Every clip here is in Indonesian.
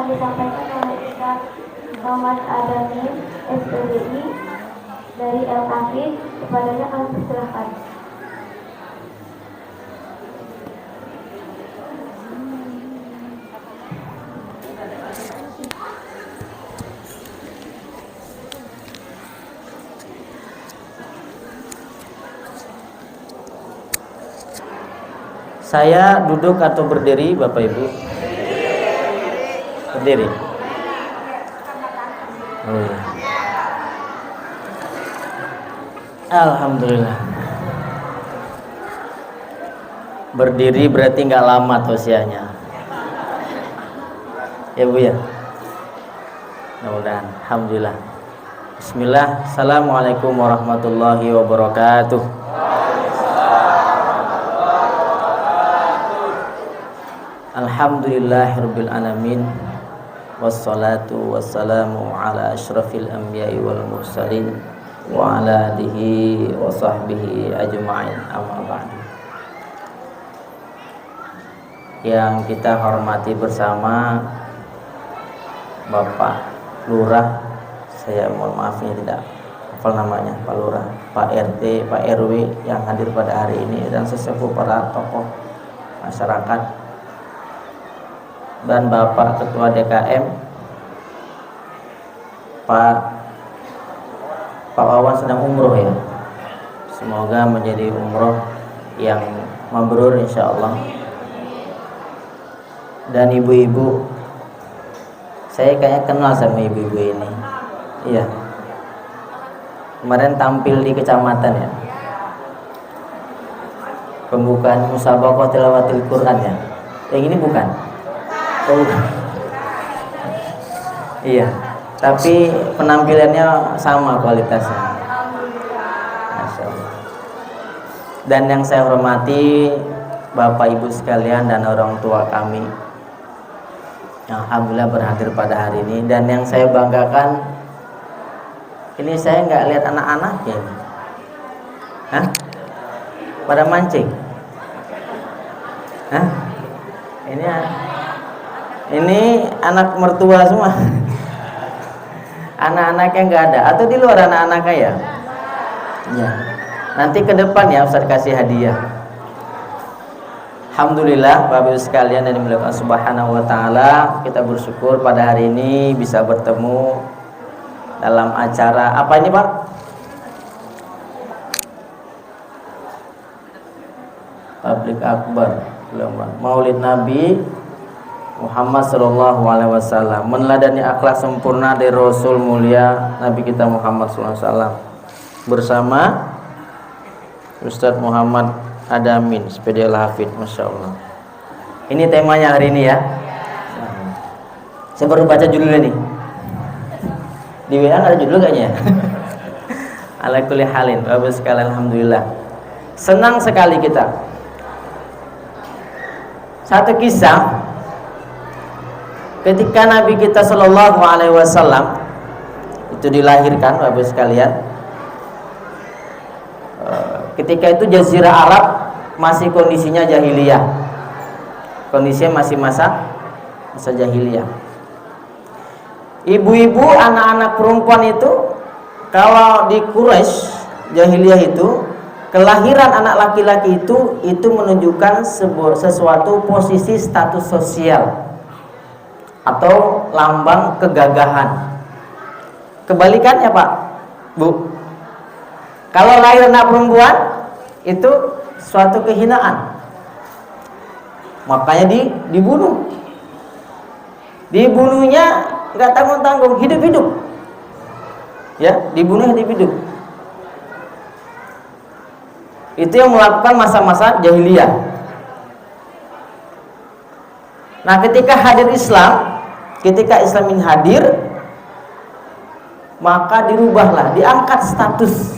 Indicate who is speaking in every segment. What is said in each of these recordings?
Speaker 1: akan disampaikan oleh Ustaz Muhammad Adamin, SPDI dari LKP. Kepadanya kami persilahkan.
Speaker 2: Saya duduk atau berdiri, Bapak Ibu? Berdiri. Oh, iya. Alhamdulillah. Berdiri berarti nggak lama tausiahnya. Ya Bu ya. Mudah-mudahan. Alhamdulillah. Bismillah. Assalamualaikum warahmatullahi wabarakatuh. Alhamdulillahirabbil alamin. Wassalatu wassalamu ala asyrafil anbiya'i wal mursalin wa ala alihi wa sahbihi ajma'in, amma ba'du. Yang kita hormati bersama Bapak Lurah, saya mohon maaf ini tidak hafal namanya, Pak Lurah, Pak RT, Pak RW yang hadir pada hari ini, dan sesepuh para tokoh masyarakat, dan Bapak Ketua DKM, Pak Wawan sedang umroh ya. Semoga menjadi umroh yang mabrur insyaallah. Dan ibu-ibu, saya kayaknya kenal sama ibu-ibu ini. Iya. Kemarin tampil di kecamatan ya. Pembukaan musabaqah tilawatil Quran ya. Yang ini bukan? Oh. Iya, tapi penampilannya sama kualitasnya. Masya Allah. Dan yang saya hormati Bapak Ibu sekalian dan orang tua kami yang alhamdulillah berhadir pada hari ini. Dan yang saya banggakan, ini saya nggak lihat anak-anaknya. Hah? Pada mancing? Hah? Ini anak mertua semua. Anak-anaknya nggak ada, atau di luar anak-anaknya ya? Ya. Nanti ke depan ya Ustaz kasih hadiah. Alhamdulillah Bapak Ibu sekalian yang dimuliakan Subhanahu wa taala, kita bersyukur pada hari ini bisa bertemu dalam acara apa ini, Pak? Tablik Akbar, Maulid Nabi Muhammad sallallahu alaihi wasallam, meneladani akhlak sempurna dari Rasul mulia Nabi kita Muhammad sallallahu alaihi wasallam, bersama Ustadz Muhammad Adamin, SPDI Al-Hafidh, Masya Allah. Ini temanya hari ini ya. Saya baru baca judulnya nih. Di WA ada judul kayaknya. Ala kulli halin, Bapak sekalian, alhamdulillah. Senang sekali kita. Satu kisah ketika Nabi kita Shallallahu Alaihi Wasallam itu dilahirkan, Bapak sekalian. Ketika itu Jazirah Arab masih kondisinya jahiliyah, kondisinya masih masa jahiliyah. Ibu-ibu, anak-anak perempuan itu kalau di Quraisy jahiliyah itu, kelahiran anak laki-laki itu menunjukkan sesuatu posisi status sosial atau lambang kegagahan. Kebalikannya Pak, Bu, kalau lahir anak perempuan itu suatu kehinaan, makanya dibunuh. Dibunuhnya nggak tanggung-tanggung, hidup-hidup. Ya, dibunuh hidup-hidup. Itu yang melakukan masa-masa jahiliyah. Nah, ketika hadir Islam, ketika Islam ini hadir, maka dirubahlah, diangkat status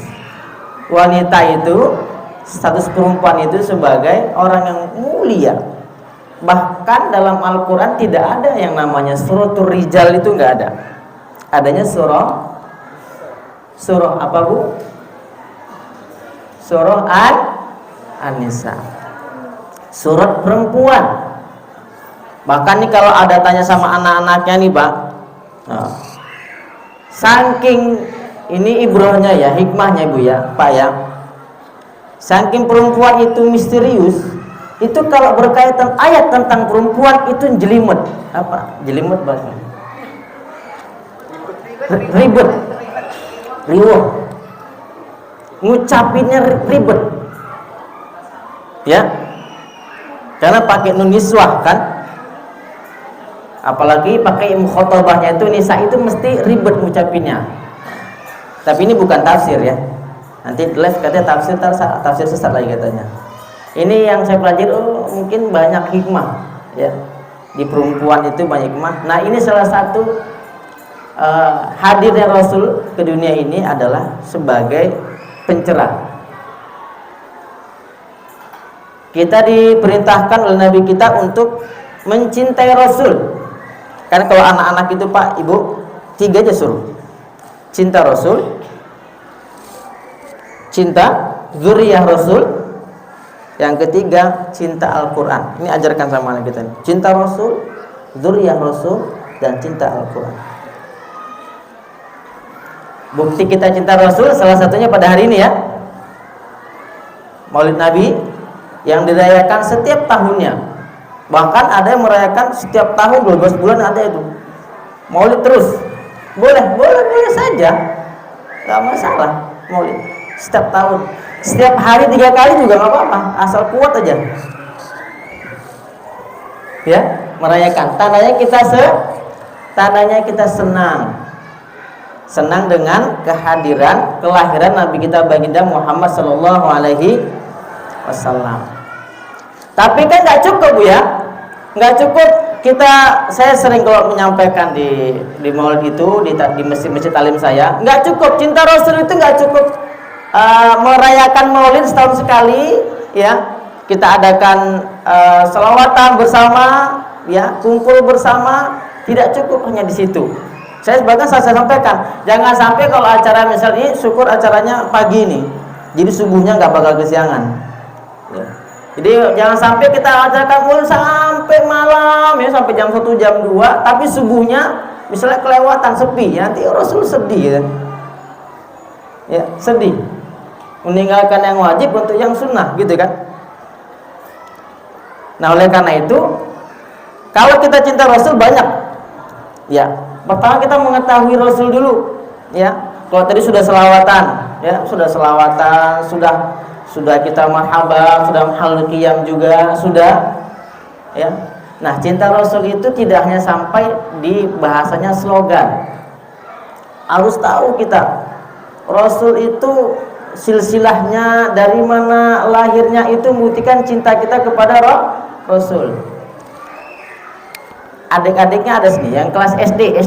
Speaker 2: wanita itu, status perempuan itu sebagai orang yang mulia. Bahkan dalam Al-Quran tidak ada yang namanya suratul rijal, itu nggak ada. Adanya surah apa Bu? Surah An-Nisa, surat perempuan. Bahkan nih kalau ada tanya sama anak-anaknya nih Pak, nah, saking ini ibrohnya ya, hikmahnya Bu ya Pak ya, saking perempuan itu misterius, itu kalau berkaitan ayat tentang perempuan itu jelimet. Apa? Jelimet bahasa ribet, riuh, ngucapinnya ribet ya, karena pakai nun niswah kan, apalagi pakai mukhotobahnya itu nisa, itu mesti ribet ngucapinnya. Tapi ini bukan tafsir ya, nanti live katanya tafsir sesat lagi katanya. Ini yang saya pelajari, oh mungkin banyak hikmah ya, di perempuan itu banyak hikmah. Nah ini salah satu hadirnya Rasul ke dunia ini adalah sebagai pencerah. Kita diperintahkan oleh Nabi kita untuk mencintai Rasul. Karena kalau anak-anak itu Pak, Ibu, 3 aja suruh. Cinta Rasul, cinta zuriyah Rasul, yang ketiga cinta Al-Quran. Ini ajarkan sama anak kita. Cinta Rasul, zuriyah Rasul, dan cinta Al-Quran. Bukti kita cinta Rasul salah satunya pada hari ini ya, Maulid Nabi yang dirayakan setiap tahunnya. Bahkan ada yang merayakan setiap tahun 12 bulan ada itu. Maulid terus. Boleh saja. Gak masalah Maulid. Setiap tahun. Setiap hari 3 kali juga gak apa-apa. Asal kuat aja. Ya, merayakan. Tandanya kita senang. Senang dengan kehadiran, kelahiran Nabi kita baginda Muhammad sallallahu alaihi wasallam. Tapi kan nggak cukup Bu ya, nggak cukup kita. Saya sering kalau menyampaikan di maulid itu di masjid talim saya, nggak cukup cinta Rasul itu, nggak cukup merayakan maulid setahun sekali ya. Kita adakan selawatan bersama ya, kumpul bersama, tidak cukup hanya di situ. Saya sampaikan, jangan sampai kalau acara misalnya syukur acaranya pagi nih, jadi subuhnya nggak bakal kesiangan ya. Jadi jangan sampai kita ajarkan maulid sampai malam ya, sampai jam 1 jam 2, tapi subuhnya misalnya kelewatan sepi, nanti Rasul sedih kan? Ya, sedih. Meninggalkan yang wajib untuk yang sunnah gitu kan. Nah, oleh karena itu kalau kita cinta Rasul banyak ya. Pertama kita mengetahui Rasul dulu ya. Kalau tadi sudah selawatan ya, sudah kita marhabah, sudah mahal qiyam juga sudah ya. Nah, cinta Rasul itu tidak hanya sampai di bahasanya slogan. Harus tahu kita Rasul itu silsilahnya dari mana lahirnya, itu membuktikan cinta kita kepada Rasul. Adik-adiknya ada sini yang kelas SD.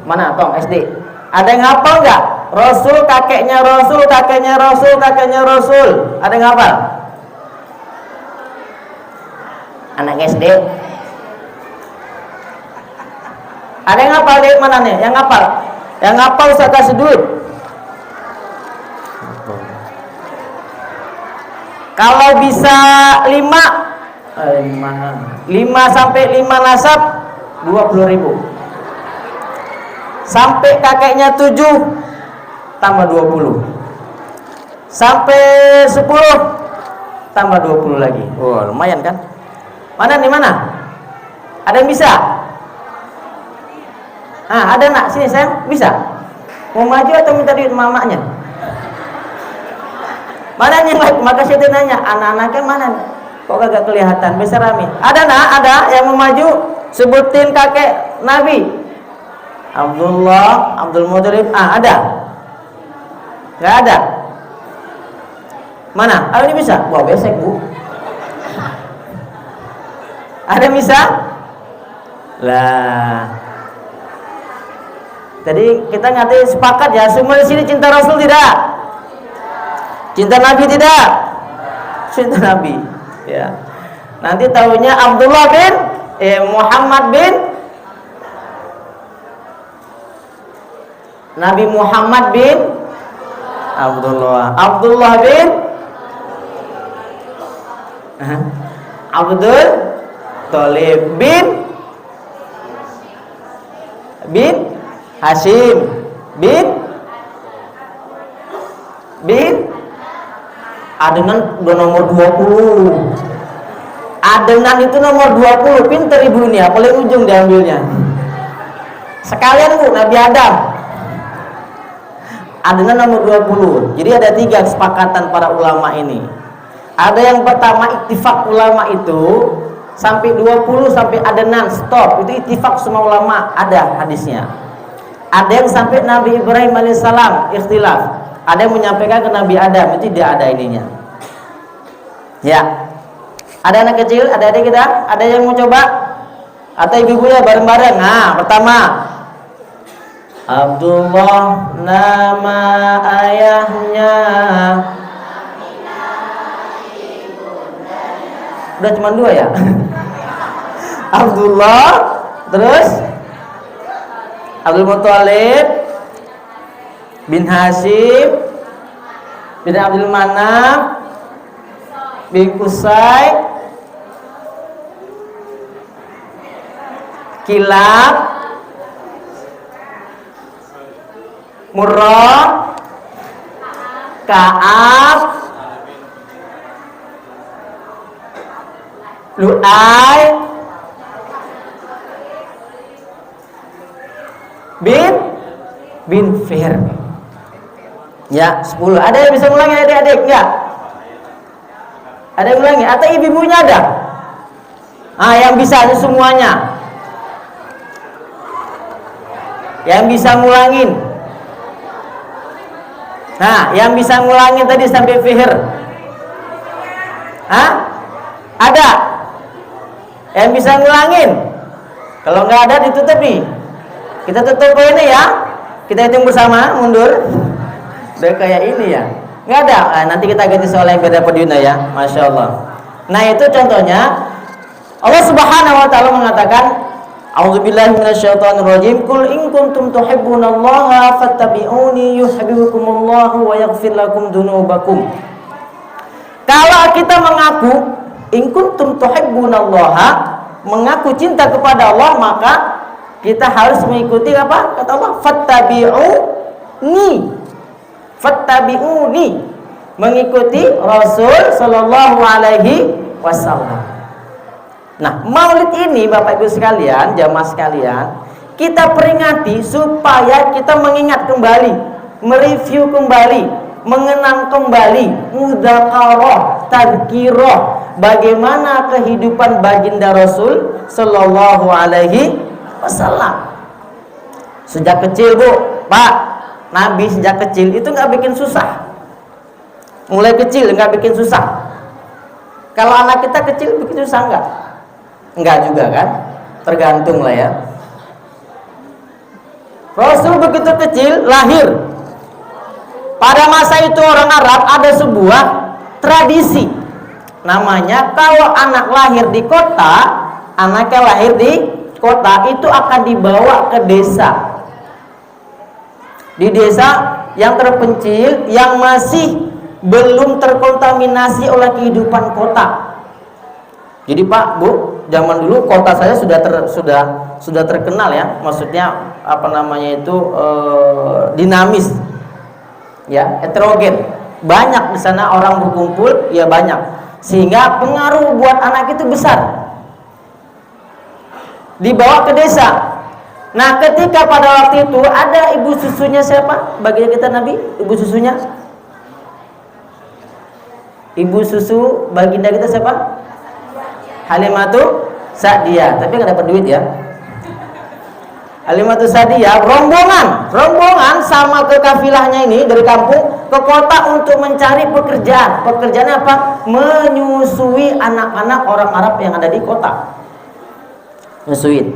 Speaker 2: Mana Tong SD? Ada yang hafal nggak? Rasul, kakeknya Rasul. Ada yang hafal? Anak SD. Ada yang hafal deh, mana nih? Yang hafal? Yang hafal saya kasih duit. Kalau bisa 5 sampai 5 nasab 20.000. Sampai kakeknya 7 tambah 20. Sampai 10 tambah 20 lagi. Oh, lumayan kan? Mana nih, mana? Ada yang bisa? Ah, ada nak? Sini sayang, bisa? Mau maju atau minta duit mamanya? Mana yang like? Maka saya nanya, anak-anaknya mana? Kok kagak kelihatan? Bisa rame. Ada nak? Ada yang mau maju? Sebutin kakek Nabi. Abdullah, Abdul Muthalib. Ah, ada? Gak ada? Mana? Ah, ini bisa? Wah, besek Bu. Ada yang bisa? Lah. Jadi kita ngerti sepakat ya, semua di sini cinta Rasul tidak? Cinta Nabi tidak? Cinta Nabi. Ya. Nanti tahunya Abdullah bin Muhammad bin Nabi Muhammad bin Abdullah bin Abdul Thalib bin Hashim bin Adnan udah nomor 20. Adnan itu nomor 20, pinter ibu ini ya, paling ujung diambilnya. Sekalian Bu, Nabi Adam. Adnan nomor 20. Jadi ada 3 kesepakatan para ulama ini. Ada yang pertama ittifaq ulama itu sampai 20 sampai Adnan stop, itu ittifaq semua ulama, ada hadisnya. Ada yang sampai Nabi Ibrahim alaihissalam ikhtilaf. Ada yang menyampaikan ke Nabi Adam, itu tidak ada ininya. Ya. Ada anak kecil, ada adik kita, ada yang mau coba? Atau ibu-ibu ya bareng-bareng. Nah, pertama Abdullah nama ayahnya. Udah cuma 2 ya? Abdullah, terus Abdul Muthalib bin Hashim bin Abdul Manaf bin Qusay, Kilab, Murrah, Ka'ab, Lu'ay bin Fihr. Ya, 10. Ada yang bisa ulangi adik-adik? Enggak? Ada yang ulangi? Atau ibu-ibunya ada? Yang bisa semuanya. Yang bisa ngulangin. Yang bisa ngulangin tadi sampai Fihr. Ada? Yang bisa ngulangin? Kalau nggak ada ditutup nih. Kita tutup ini ya. Kita hitung bersama, mundur. Udah kayak ini ya. Nggak ada. Nanti kita ganti soal yang beda Padiuna ya. Masya Allah. Nah itu contohnya. Allah Subhanahu Wa Taala mengatakan, A'udzubillahi minasyaitonirrajim. Qul in kuntum tuhibbunallaha fattabi'uni yuhibbukumullahu wa yaghfir lakum dzunubakum. Kalau kita mengaku in kuntum tuhibbunallaha, mengaku cinta kepada Allah, maka kita harus mengikuti apa? Kata Allah, fattabi'uni, mengikuti Rasul sallallahu alaihi wasallam. Nah, Maulid ini Bapak Ibu sekalian, jamaah sekalian, kita peringati supaya kita mengingat kembali, mereview kembali, mengenang kembali, mudzakarah, tadzkirah, bagaimana kehidupan baginda Rasul sallallahu alaihi wasallam. Sejak kecil Bu, Pak, Nabi sejak kecil itu nggak bikin susah. Mulai kecil nggak bikin susah. Kalau anak kita kecil bikin susah nggak? Enggak juga kan? Tergantung lah ya. Rasul begitu kecil lahir. Pada masa itu orang Arab ada sebuah tradisi. Namanya kalau anak lahir di kota, anaknya lahir di kota itu akan dibawa ke desa. Di desa yang terpencil, yang masih belum terkontaminasi oleh kehidupan kota. Jadi Pak, Bu, zaman dulu kota saya sudah terkenal ya, maksudnya apa namanya itu dinamis, ya, heterogen, banyak di sana orang berkumpul, ya banyak, sehingga pengaruh buat anak itu besar. Dibawa ke desa. Nah, ketika pada waktu itu ada ibu susunya siapa? Baginda kita Nabi, ibu susunya, ibu susu baginda kita siapa? Halimatu Sa'diyah, tapi nggak dapat duit ya. Halimatu Sa'diyah rombongan sama ke kafilahnya ini dari kampung ke kota untuk mencari pekerjaan. Pekerjaannya apa? Menyusui anak-anak orang Arab yang ada di kota. Nyusuin.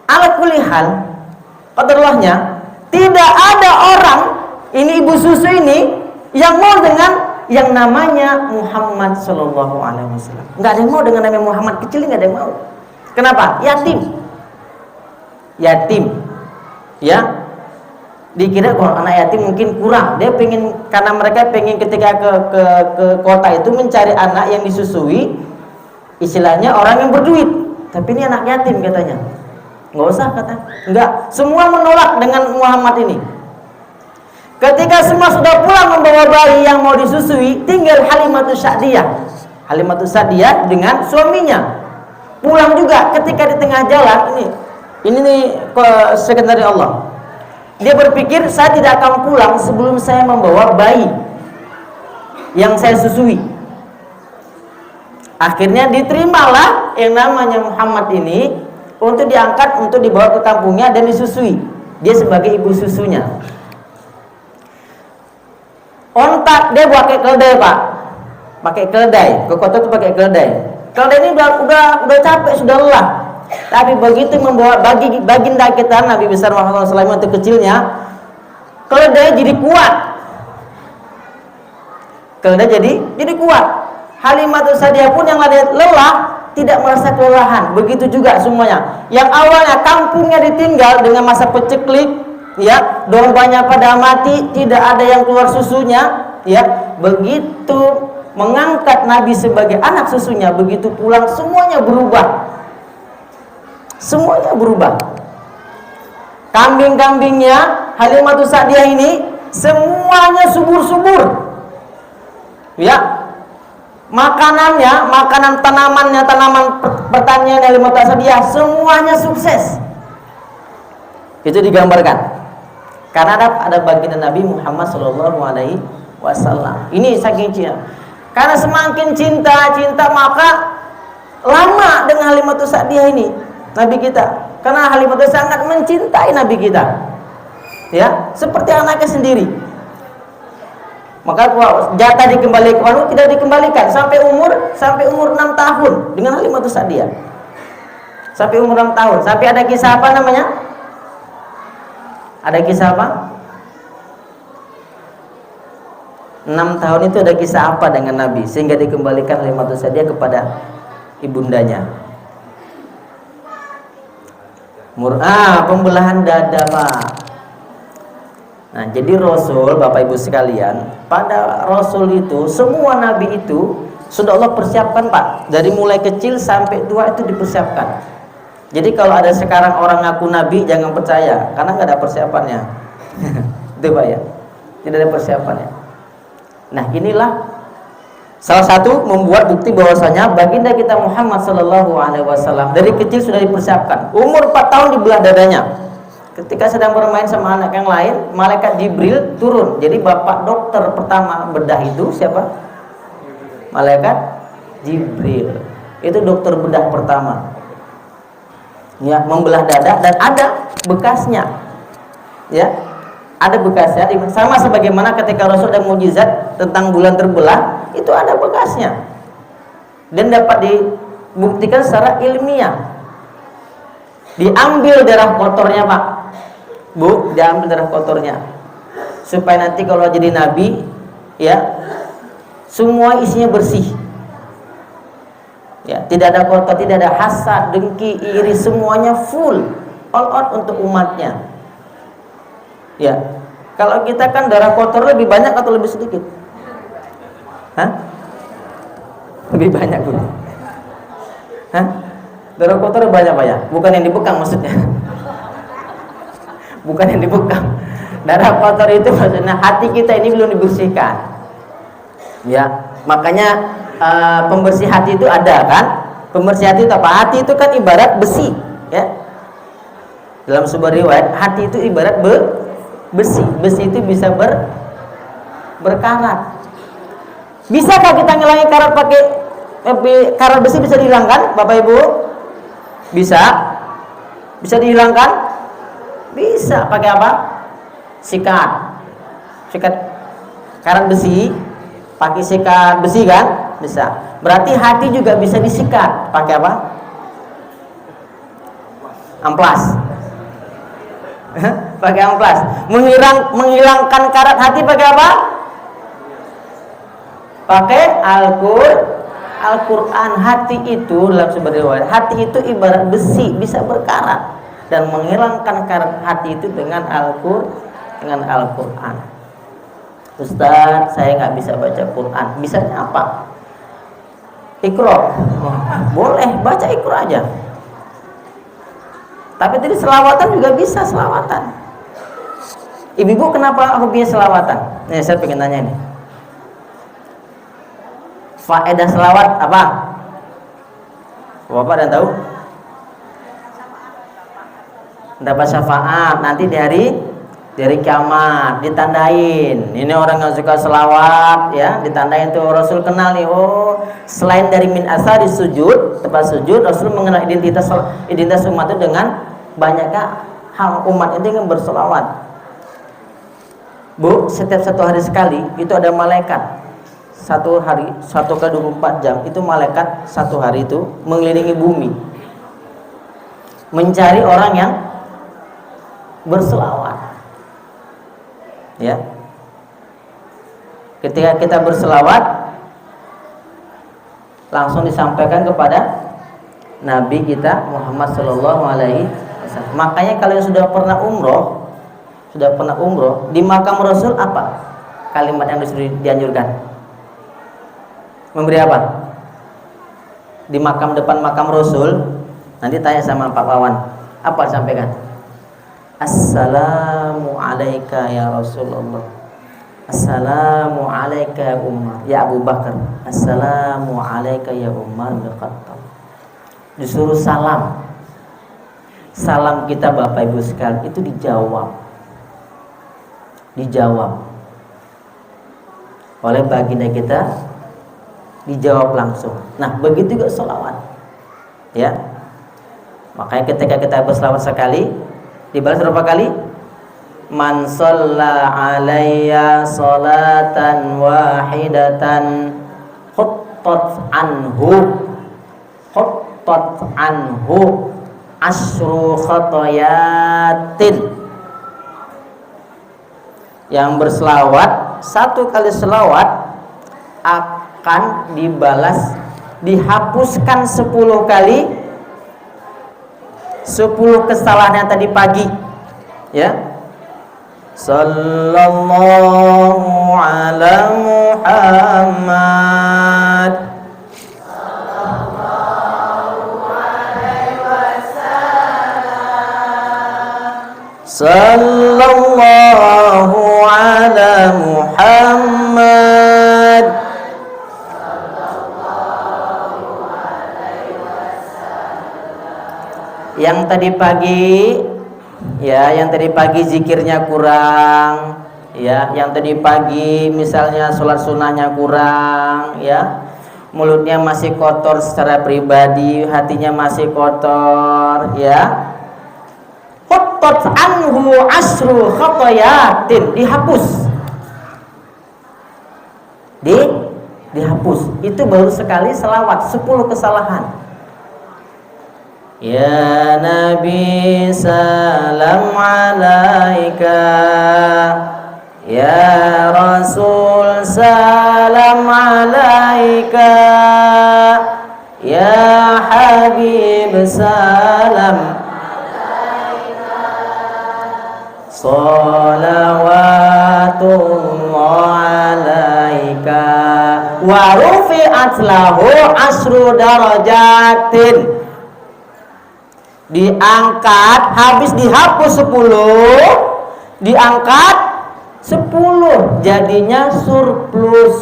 Speaker 2: Ala kulli hal, qadarulahnya tidak ada orang ini ibu susu ini yang mau dengan yang namanya Muhammad Sallallahu Alaihi Wasallam. Nggak ada yang mau dengan namanya Muhammad, kecil nggak ada yang mau. Kenapa? Yatim, ya. Dikira kalau anak yatim mungkin kurang. Dia pengen, karena mereka pengen ketika ke kota itu mencari anak yang disusui, istilahnya orang yang berduit, tapi ini anak yatim katanya. Nggak usah kata, enggak. Semua menolak dengan Muhammad ini. Ketika semua sudah pulang membawa bayi yang mau disusui, tinggal Halimatus Sa'diyah. Halimatus Sa'diyah dengan suaminya pulang juga. Ketika di tengah jalan ini nih sekretari Allah. Dia berpikir, saya tidak akan pulang sebelum saya membawa bayi yang saya susui. Akhirnya diterimalah yang namanya Muhammad ini untuk diangkat, untuk dibawa ke kampungnya dan disusui. Dia sebagai ibu susunya. Ontak dia pakai keledai, Pak. Pakai keledai. Ke kota itu pakai keledai. Keledai ini udah capek, sudah lelah. Tapi begitu membawa baginda kita Nabi besar Muhammad SAW untuk kecilnya, keledai jadi kuat. Keledai jadi kuat. Halimatus Sa'diyah pun yang lelah tidak merasa kelelahan. Begitu juga semuanya. Yang awalnya kampungnya ditinggal dengan masa peceklik, ya, dombanya pada mati, tidak ada yang keluar susunya, ya. Begitu mengangkat Nabi sebagai anak susunya, begitu pulang semuanya berubah. Semuanya berubah. Kambing-kambingnya Halimatus Sa'diyah ini semuanya subur-subur. Ya. Makanannya, makanan tanamannya, tanaman pertanian Halimatus Sa'diyah semuanya sukses. Itu digambarkan. Karena ada baginda Nabi Muhammad SAW. Ini saking cinta. Karena semakin cinta maka lama dengan Halimatus Sa'diyah ini Nabi kita. Karena Halimatus sangat mencintai Nabi kita. Ya, seperti anaknya sendiri. Maka jatah dikembalikan, tidak dikembalikan sampai umur 6 tahun dengan Halimatus Sa'diyah. Sampai umur 6 tahun. Sampai ada kisah apa namanya? Ada kisah apa? 6 tahun itu ada kisah apa dengan Nabi sehingga dikembalikan Halimatus Sa'diyah kepada ibundanya? Pembelahan dada, Pak. Nah, jadi Rasul, Bapak Ibu sekalian, pada Rasul itu semua Nabi itu sudah Allah persiapkan, Pak. Dari mulai kecil sampai tua itu dipersiapkan. Jadi kalau ada sekarang orang ngaku Nabi, jangan percaya, karena nggak ada persiapannya. Itu, Pak, ya. Tidak ada persiapannya. Nah, inilah salah satu membuat bukti bahwasanya baginda kita Muhammad SAW dari kecil sudah dipersiapkan. Umur 4 tahun dibelah dadanya. Ketika sedang bermain sama anak yang lain, malaikat Jibril turun. Jadi bapak dokter pertama bedah itu siapa? Malaikat Jibril. Itu dokter bedah pertama. Ya, membelah dada dan ada bekasnya. Ya, ada bekasnya. Sama sebagaimana ketika Rasul ada mukjizat tentang bulan terbelah, itu ada bekasnya. Dan dapat dibuktikan secara ilmiah. Diambil darah kotornya, Pak. Bu, diambil darah kotornya. Supaya nanti kalau jadi nabi, ya, semua isinya bersih. Ya, tidak ada kotor, tidak ada hasad, dengki, iri, semuanya full, all out untuk umatnya. Ya. Kalau kita kan darah kotor lebih banyak atau lebih sedikit? Hah? Lebih banyak, Bu. Hah? Darah kotor banyak, Pak, ya? Bukan yang dibekang maksudnya. Bukan yang dibekang. Darah kotor itu maksudnya hati kita ini belum dibersihkan. Ya, makanya pembersih hati itu ada, kan? Pembersih hati itu apa? Hati itu kan ibarat besi, ya. Dalam sebuah riwayat, hati itu ibarat besi. Besi itu bisa berkarat. Bisakah kita ngilangin karat pakai karat besi? Bisa dihilangkan, Bapak Ibu? Bisa dihilangkan? Bisa. Pakai apa? Sikat karat besi, pakai sikat besi, kan? Bisa. Berarti hati juga bisa disikat. Pakai apa? Amplas. Pakai amplas. Menghilangkan karat hati pakai apa? Pakai Al-Quran. Hati itu dalam sebuah riwayat, hati itu ibarat besi, bisa berkarat. Dan menghilangkan karat hati itu dengan Al-Quran. Ustaz, saya nggak bisa baca Quran. Bisanya apa? Iqra. Oh, boleh baca Iqra aja. Tapi tadi selawatan juga bisa selawatan. Ibu-ibu kenapa hobinya selawatan? Nih saya pengen nanya nih. Faedah selawat apa? Bapak ada yang tahu? Dapat syafaat nanti di hari kiamat ditandain. Ini orang yang suka selawat ya, ditandain tuh Rasul kenal nih. Oh, selain dari min asari sujud, tempat sujud, Rasul mengenal identitas umat itu dengan banyaknya hal umat itu yang berselawat. Bu, setiap satu hari sekali itu ada malaikat. Satu hari, 1 kali 24 jam itu malaikat satu hari itu mengelilingi bumi mencari orang yang berselawat. Ya. Ketika kita berselawat langsung disampaikan kepada Nabi kita Muhammad sallallahu alaihi wasallam. Makanya kalau yang sudah pernah umroh di makam Rasul apa kalimat yang dianjurkan? Memberi apa? Di makam depan makam Rasul nanti tanya sama Pak Wawan, apa sampaikan? Assalamu alayka ya Rasulullah. Assalamu alayka ya Umar, ya Abu Bakar. Assalamu alayka ya Umar bin Khattab. Disuruh salam. Salam kita Bapak Ibu sekalian itu dijawab oleh baginda kita, dijawab langsung. Nah, begitu juga selawat. Ya. Makanya ketika kita berselawat sekali, dibalas berapa kali? Man shalla alayya salatan wahidatan khuttat anhu asyru khatayatin. Yang berselawat, 1 kali selawat akan dibalas, dihapuskan 10 kali 10 kesalahan yang tadi pagi. Ya. Sallallahu ala Muhammad. Sallallahu ala Muhammad. Yang tadi pagi ya, yang tadi pagi zikirnya kurang ya, yang tadi pagi misalnya sholat sunnahnya kurang ya, mulutnya masih kotor secara pribadi, hatinya masih kotor ya, khuttat anhu asyru khatayatin, dihapus. Itu baru sekali selawat 10 kesalahan. Ya Nabi salam alaika, ya Rasul salam alaika, ya Habib salam alaika, salawatullah alaika, wa rufi'at lahu asyru darajatin. Diangkat, habis dihapus 10, diangkat 10, jadinya surplus.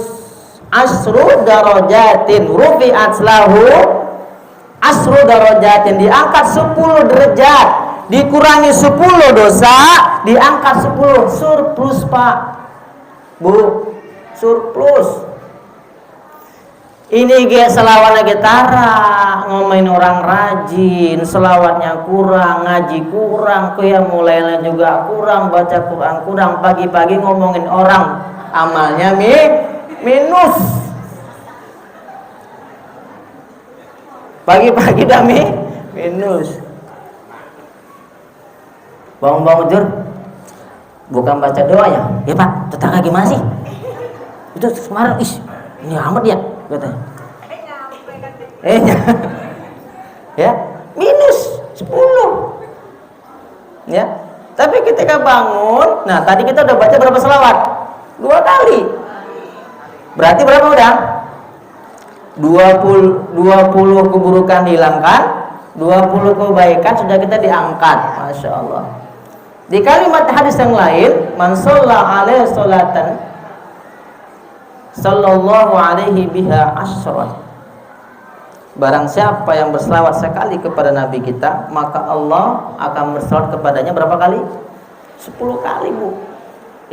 Speaker 2: Asyru darajatin, rufi'at lahu asyru darajatin, diangkat 10 derajat, dikurangi 10 dosa, diangkat 10, surplus Pak Bu, surplus. Ini ge selawatnya getara, ngomongin orang rajin, selawatnya kurang, ngaji kurang, qiyamul lailnya juga kurang, baca Quran kurang, pagi-pagi ngomongin orang amalnya minus. Pagi-pagi dah minus. Bangun-bangun jur, bukan baca doa ya? Ya Pak, tetangga gimana sih? Itu kemarin, ini amat ya katanya. Ya, minus 10. Ya. Tapi ketika bangun, nah tadi kita udah baca berapa selawat? 2 kali. Berarti berapa udah? 20 keburukan dihilangkan, 20 kebaikan sudah kita diangkat. Masya Allah. Di kalimat hadis yang lain, man shalla alaihi sholatan sallallahu alaihi biha asyran. Barang siapa yang berselawat sekali kepada Nabi kita, maka Allah akan berselawat kepadanya berapa kali? 10 kali, Bu.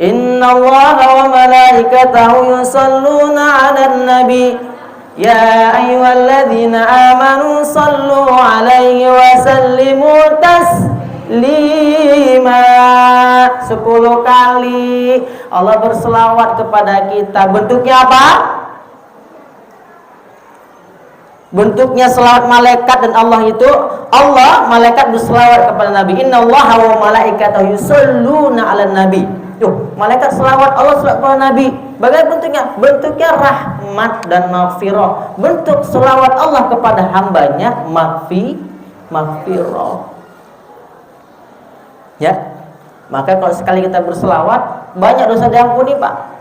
Speaker 2: Inna Allaha wa malaikatahu yusalluna 'alan nabi ya ayyuhalladzina amanu sallu 'alaihi wa sallimu taslima. 10 kali Allah berselawat kepada kita. Bentuknya apa? Bentuknya selawat malaikat dan Allah itu, Allah malaikat berselawat kepada Nabi. Inna Allaha wa malaikatahu yusalluna 'alan nabi. Tuh, malaikat selawat, Allah selawat kepada Nabi. Bagaimana bentuknya? Bentuknya rahmat dan maghfirah. Bentuk selawat Allah kepada hambanya maghfirah. Ya, maka kalau sekali kita berselawat, banyak dosa diampuni, Pak.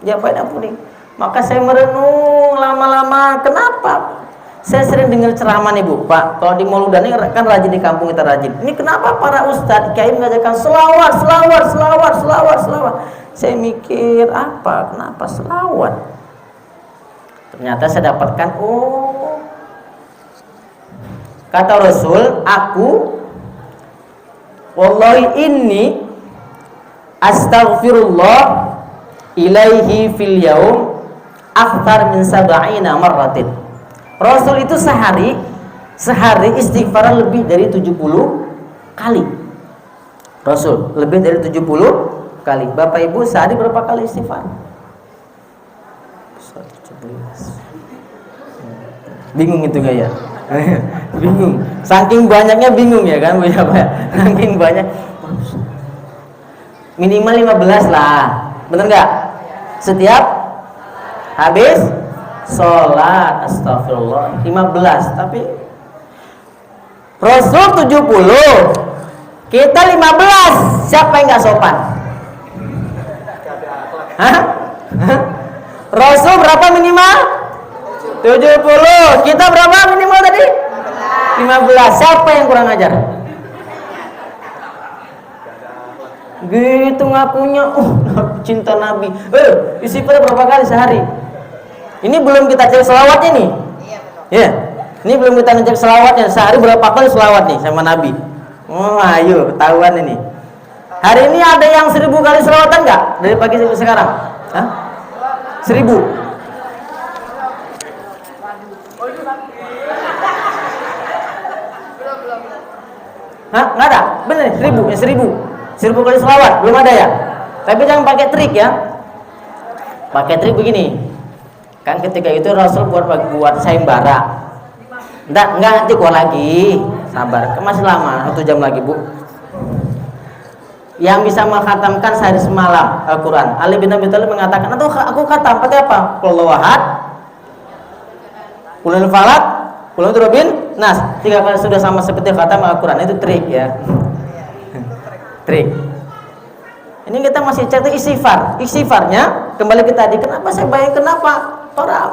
Speaker 2: Ya, Pak, diampuni. Maka saya merenung lama-lama, kenapa? Saya sering dengar ceramah nih, Bu, Pak. Kalau di Mauludan ini kan rajin di kampung kita rajin. Ini kenapa para ustadz kiai mengajarkan selawat. Saya mikir apa? Kenapa selawat? Ternyata saya dapatkan, oh, kata Rasul, aku wallahi inni astaghfirullah ilaihi fil yaum akthar min 70 marratin. Rasul itu sehari istighfar lebih dari 70 kali. Rasul lebih dari 70 kali. Bapak Ibu sehari berapa kali istighfar? 17. Bingung itu gak ya? Bingung. Saking banyaknya bingung ya kan Bu ya, Pak? Saking banyak. Minimal 15 lah. Bener nggak? Setiap habis sholat, astagfirullah, 15. Tapi Rasul 70, kita 15. Siapa yang nggak sopan? Hah? Rasul berapa minimal? 70. Kita berapa minimal tadi? 15. Siapa yang kurang ajar? Gitu ngakunya, cinta Nabi. Istighfar berapa kali sehari? Ini belum kita cek selawatnya nih. Iya, ini belum kita ngecek selawatnya. Sehari berapa kali selawat nih sama Nabi? Oh, ayo ketahuan ini. Hari ini ada yang 1000 kali selawatan nggak? Dari pagi sampai sekarang? Hah? 1000? Hah? Nggak ada? Bener, 1000? Ya 1000 kali selawat, belum ada ya? Tapi jangan pakai trik ya. Pakai trik begini. Kan ketika itu Rasul buat sayembara. Enggak nanti gua lagi. Sabar, masih lama, 1 jam lagi, Bu. Yang bisa mengkhatamkan sehari semalam Al-Quran, Ali bin Abi Thalib mengatakan, atau aku khatam pakai apa? Qul huwallahu ahad, Qul huwal falaq, Qul a'udzu birabbin nas. 3 kali sudah sama seperti khatam Al-Quran. Itu trik ya. Trik. Ini kita masih cek istighfar. Istighfarnya kembali ke tadi. Kenapa saya bayang kenapa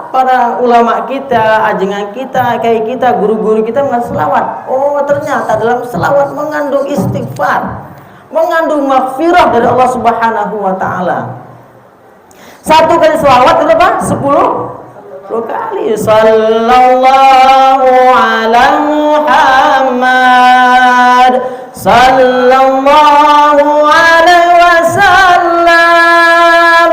Speaker 2: para ulama kita, ajengan kita, kayak kita, guru-guru kita mengandung selawat. Oh, ternyata dalam selawat mengandung istighfar, mengandung maghfirah dari Allah Subhanahu wa taala. 1 kali selawat berapa? 10 kali. Sallallahu ala Muhammad, sallallahu alaihi wasallam,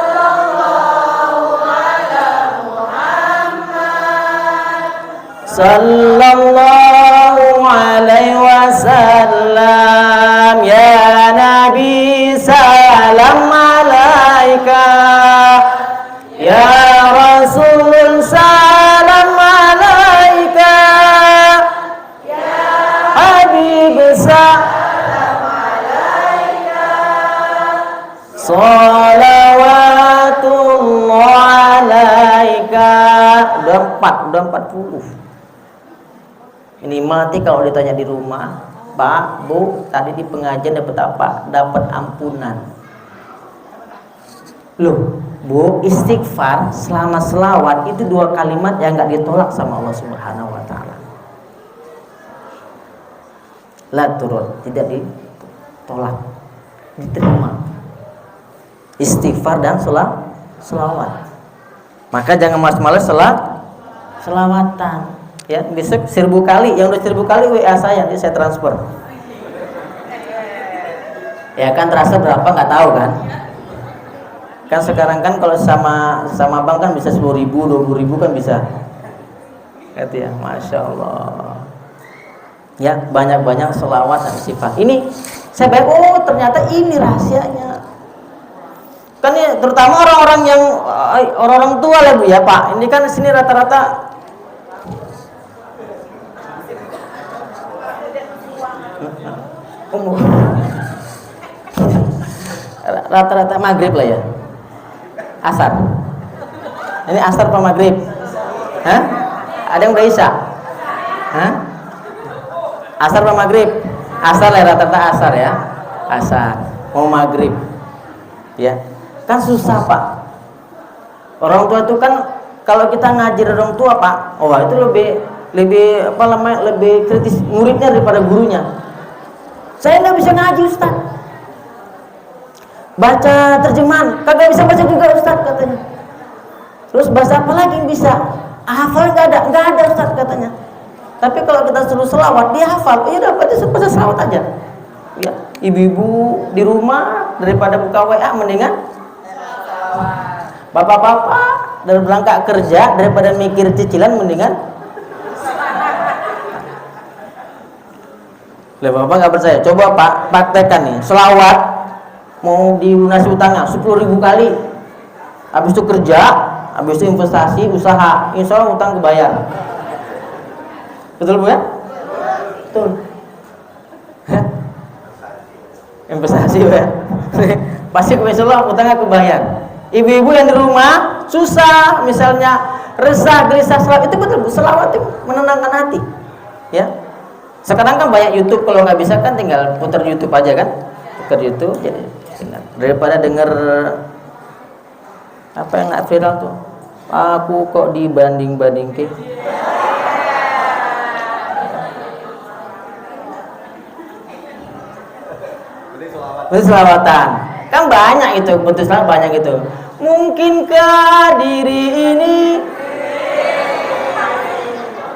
Speaker 2: sallallahu ala Muhammad, sallallahu alaihi wasallam. Ya Nabi salam alaika, ya Rasul salam alaika, ya Habib salam alaika, salawatullah alaika. Udah 40. Ini mati kalau ditanya di rumah, Pak, Bu, tadi di pengajian dapat apa? Dapat ampunan. Loh, Bu, istighfar selama selawat itu 2 kalimat yang nggak ditolak sama Allah Subhanahu wa taala. La turun, tidak ditolak, diterima. Istighfar dan selawat. Maka jangan malas-malas selawatan. Ya, besok 1000 kali, yang udah 1000 kali WA saya, nanti saya transfer. Ya kan terasa berapa nggak tahu kan? Kan sekarang kan kalau sama bank kan bisa 10.000, 20.000 kan bisa. Gitu ya, masya Allah. Ya, banyak-banyak selawat dan istighfar. Ini saya bayar, oh ternyata ini rahasianya. Kan ya, terutama orang-orang yang orang-orang tua lah Bu ya Pak. Ini kan sini rata-rata rata-rata maghrib lah ya. Asar. Ini asar apa maghrib? Hah? Ada yang udah isya? Hah? Asar apa maghrib? Asar lah, rata-rata asar ya. Asar. Mau maghrib. Ya. Kan susah Pak. Orang tua itu kan kalau kita ngajar orang tua Pak, oh itu lebih apa namanya, lebih kritis muridnya daripada gurunya. Saya nggak bisa ngaji Ustaz. Baca terjemahan, kagak bisa baca juga Ustaz katanya. Terus bahasa apa lagi yang bisa? Hafal nggak ada Ustaz katanya. Tapi kalau kita suruh selawat, dia hafal. Ya udah baca selawat aja. Ya, ibu-ibu di rumah daripada buka WA mendingan bapak-bapak dan berangkat kerja daripada mikir cicilan mendingan. Lah bapak nggak percaya? Coba Pak praktekkan nih selawat mau dilunasi utangnya 10.000 kali. Habis itu kerja, habis itu investasi, usaha, insya Allah utang kebayar. Betul Bu ya? Betul. Investasi ya. Pasti insya Allah utangnya kebayar. Ibu-ibu yang di rumah susah, misalnya resah, gelisah, selawat itu betul Bu, selawat itu menenangkan hati. Ya. Sekarang kan banyak YouTube, kalau nggak bisa kan tinggal putar YouTube aja kan, putar YouTube jadi daripada denger apa yang nggak viral tuh, aku kok dibanding-banding ke. Bentuk selawatan kan banyak itu, bentuk selawat banyak itu. Mungkinkah diri ini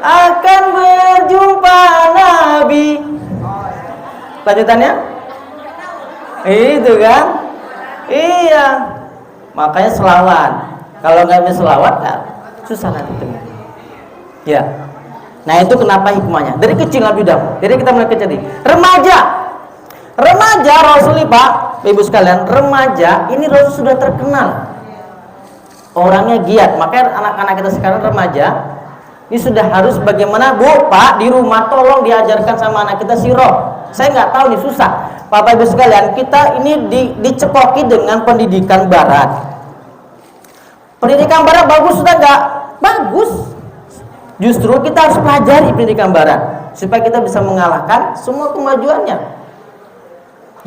Speaker 2: akan berjumpa Nabi? Lanjutannya itu kan, iya, makanya selawat. Kalau nggak bisa selawat ya susah nanti temu. Ya, nah itu kenapa hikmahnya dari kecil Nabi Daud. Jadi kita mulai kecil nih, remaja Rasul Pak, ibu sekalian, remaja ini Rasul sudah terkenal orangnya giat. Makanya anak-anak kita sekarang remaja ini sudah harus bagaimana Bu Pak di rumah tolong diajarkan sama anak kita sirah. Saya nggak tahu nih susah. Bapak Ibu sekalian, kita ini dicekoki dengan pendidikan Barat. Pendidikan Barat bagus sudah nggak? Bagus. Justru kita harus pelajari pendidikan Barat supaya kita bisa mengalahkan semua kemajuannya.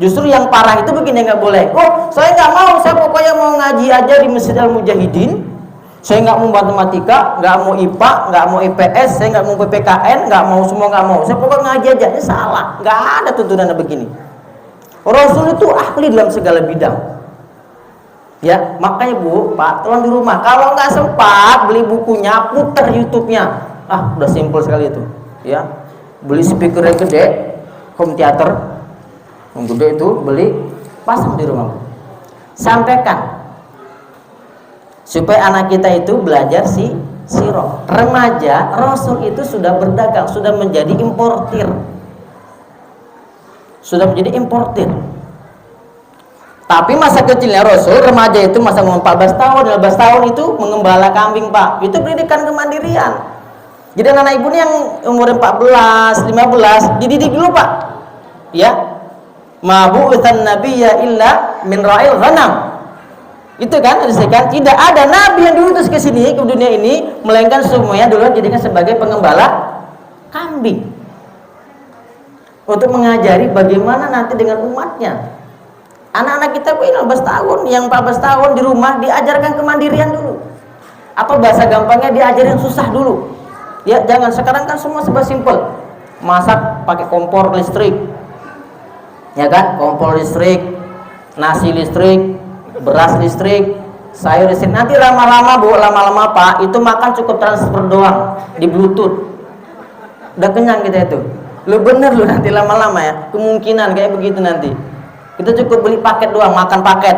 Speaker 2: Justru yang parah itu begini, nggak boleh. Oh, saya nggak mau, saya pokoknya mau ngaji aja di Masjid Al-Mujahidin. Saya nggak mau matematika, nggak mau IPA, nggak mau IPS, saya nggak mau PPKN, nggak mau, semua nggak mau. Saya pokoknya ngaji aja. Ini salah. Nggak ada tuntunan begini. Rasul itu ahli dalam segala bidang. Ya, makanya Bu, Pak, tolong di rumah. Kalau nggak sempat beli bukunya, putar YouTube-nya. Ah, udah simpel sekali itu. Ya, beli speaker yang gede, home theater. Yang gede itu beli, pasang di rumah. Sampaikan supaya anak kita itu belajar sirah. Remaja Rasul itu sudah berdagang, sudah menjadi importir. Tapi masa kecilnya Rasul, remaja itu masa umur 14 tahun, 15 tahun itu mengembala kambing Pak. Itu pendidikan kemandirian. Jadi anak ibu ini yang umur 14, 15 dididik dulu Pak. Ya. Ma bu'itsan nabiyya illa min ra'il ghanam. Itu kan disebutkan tidak ada nabi yang diutus ke sini, ke dunia ini, melainkan semuanya dulu dijadikan sebagai pengembala kambing. Untuk mengajari bagaimana nanti dengan umatnya. Anak-anak kita 15 tahun, yang 14 tahun di rumah diajarkan kemandirian dulu. Apa bahasa gampangnya diajarin susah dulu. Ya, jangan. Sekarang kan semua serba simpel. Masak pakai kompor listrik. Ya kan? Kompor listrik, nasi listrik, beras listrik, sayur listrik. Nanti lama-lama Bu, lama-lama Pak, itu makan cukup transfer doang di Bluetooth. Udah kenyang kita itu. Lu bener lu nanti lama-lama ya. Kemungkinan kayak begitu nanti. Kita cukup beli paket doang, makan paket.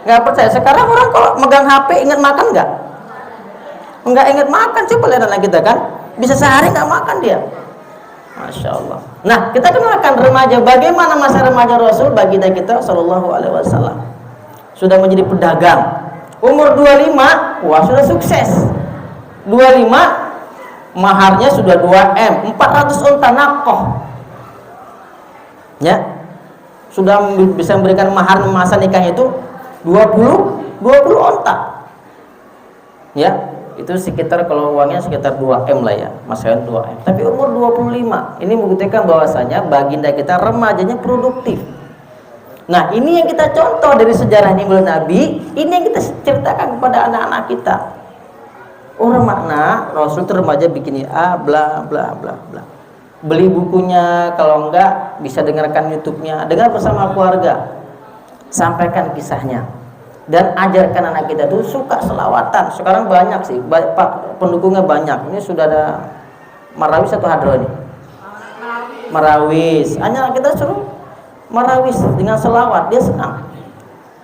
Speaker 2: Nggak percaya. Sekarang orang kalau megang HP ingat makan nggak? Nggak ingat makan. Coba lihat anak kita kan, bisa sehari nggak makan dia. Masya Allah. Nah, kita kenalkan remaja. Bagaimana masa remaja Rasul bagi kita Shallallahu Alaihi Wasallam. Sudah menjadi pedagang. Umur 25, wah sudah sukses. 25, maharnya sudah 2M, 400 unta nakoh. Ya, sudah bisa memberikan mahar masa nikahnya itu 20 onta. Ya, itu sekitar kalau uangnya sekitar 2M lah ya, masanya 2M. Tapi umur 25, ini membuktikan bahwasanya baginda kita remajanya produktif. Nah, ini yang kita contoh dari sejarah Maulid Nabi, ini yang kita ceritakan kepada anak-anak kita. Orang makna Rasul itu remaja bikin bla bla bla bla. Beli bukunya, kalau enggak bisa dengarkan YouTube-nya, dengar bersama keluarga. Sampaikan kisahnya. Dan ajarkan anak kita itu suka selawatan. Sekarang banyak sih, Pak, pendukungnya banyak. Ini sudah ada Marawis atau Hadro ini? Marawis. Hanya kita suruh Marawis dengan selawat, dia senang.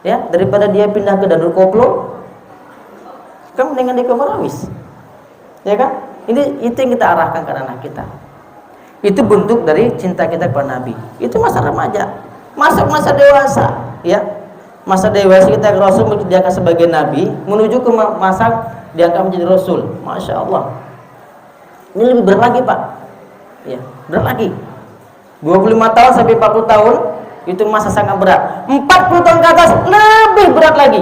Speaker 2: Ya, daripada dia pindah ke Danur Koplo, kan mendingan dia ke Marawis. Ya kan? Itu yang kita arahkan ke anak kita. Itu bentuk dari cinta kita kepada Nabi. Itu masa remaja. Masuk masa dewasa, ya. Masa dewasa kita Rasul diangkat sebagai Nabi, menuju ke masa diangkat menjadi Rasul. Masya Allah. Ini lebih berat lagi Pak. Ya, berat lagi. 25 tahun sampai 40 tahun itu masa sangat berat. 40 tahun ke atas lebih berat lagi.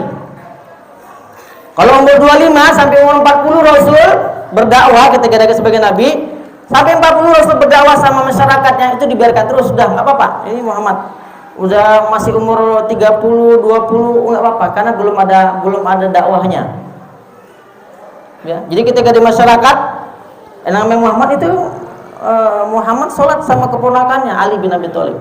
Speaker 2: Kalau umur 25 sampai umur 40 Rasul berdakwah ketika dia sebagai Nabi, sampai 40 Rasul berdakwah sama masyarakatnya, itu dibiarkan terus, sudah nggak apa-apa. Ini Muhammad udah masih umur 30, 20 nggak apa-apa, karena belum ada dakwahnya. Ya, jadi ketika di masyarakat namanya Muhammad itu Muhammad sholat sama keponakannya Ali bin Abi Thalib.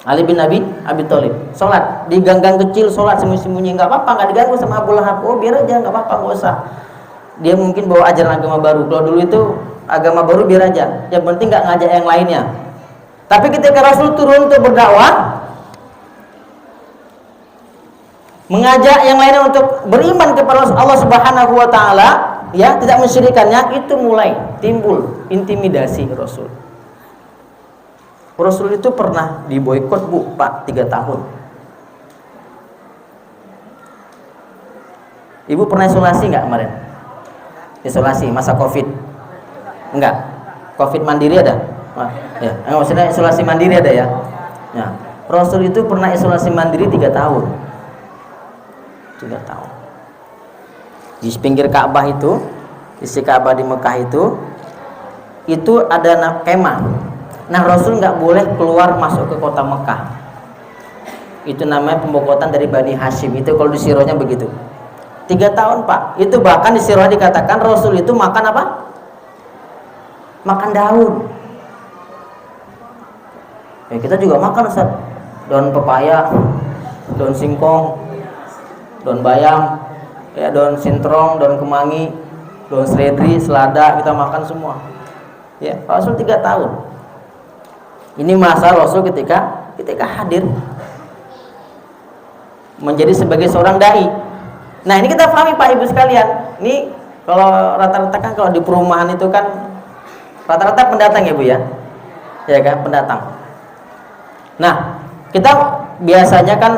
Speaker 2: Ali bin Abi Thalib sholat di gang-gang kecil, sholat sembunyi-sembunyi, nggak apa-apa, nggak diganggu sama Abu Lahab. Oh biar aja, nggak apa-apa, nggak usah. Dia mungkin bawa ajaran agama baru. Kalau dulu itu agama baru biar aja, yang penting nggak ngajak yang lainnya. Tapi ketika Rasul turun untuk berdakwah, mengajak yang lainnya untuk beriman kepada Allah Subhanahu wa taala, ya, tidak mensyirikannya, itu mulai timbul intimidasi Rasul. Rasul itu pernah diboikot Bu, Pak, 3 tahun. Ibu pernah isolasi nggak kemarin? Isolasi masa Covid? Enggak. Covid mandiri ada? Ya, maksudnya isolasi mandiri ada ya. Ya, Rasul itu pernah isolasi mandiri 3 tahun. 3 tahun. Di pinggir Ka'bah itu, isi Ka'bah di Mekah itu ada kemah. Nah, Rasul nggak boleh keluar masuk ke kota Mekah. Itu namanya pemboikotan dari Bani Hashim. Itu kalau di sirahnya begitu. 3 tahun Pak. Itu bahkan di sirah dikatakan Rasul itu makan apa? Makan daun. Ya, kita juga makan Ustaz. Daun pepaya, daun singkong, daun bayam, ya, daun sintrong, daun kemangi, daun seledri, selada, kita makan semua. Ya, Rasul 3 tahun. Ini masa Rasul ketika hadir menjadi sebagai seorang dai. Nah, ini kita pahami Pak Ibu sekalian. Ini kalau rata-rata kan kalau di perumahan itu kan rata-rata pendatang ya Bu ya. Ya kan, pendatang. Nah, kita biasanya kan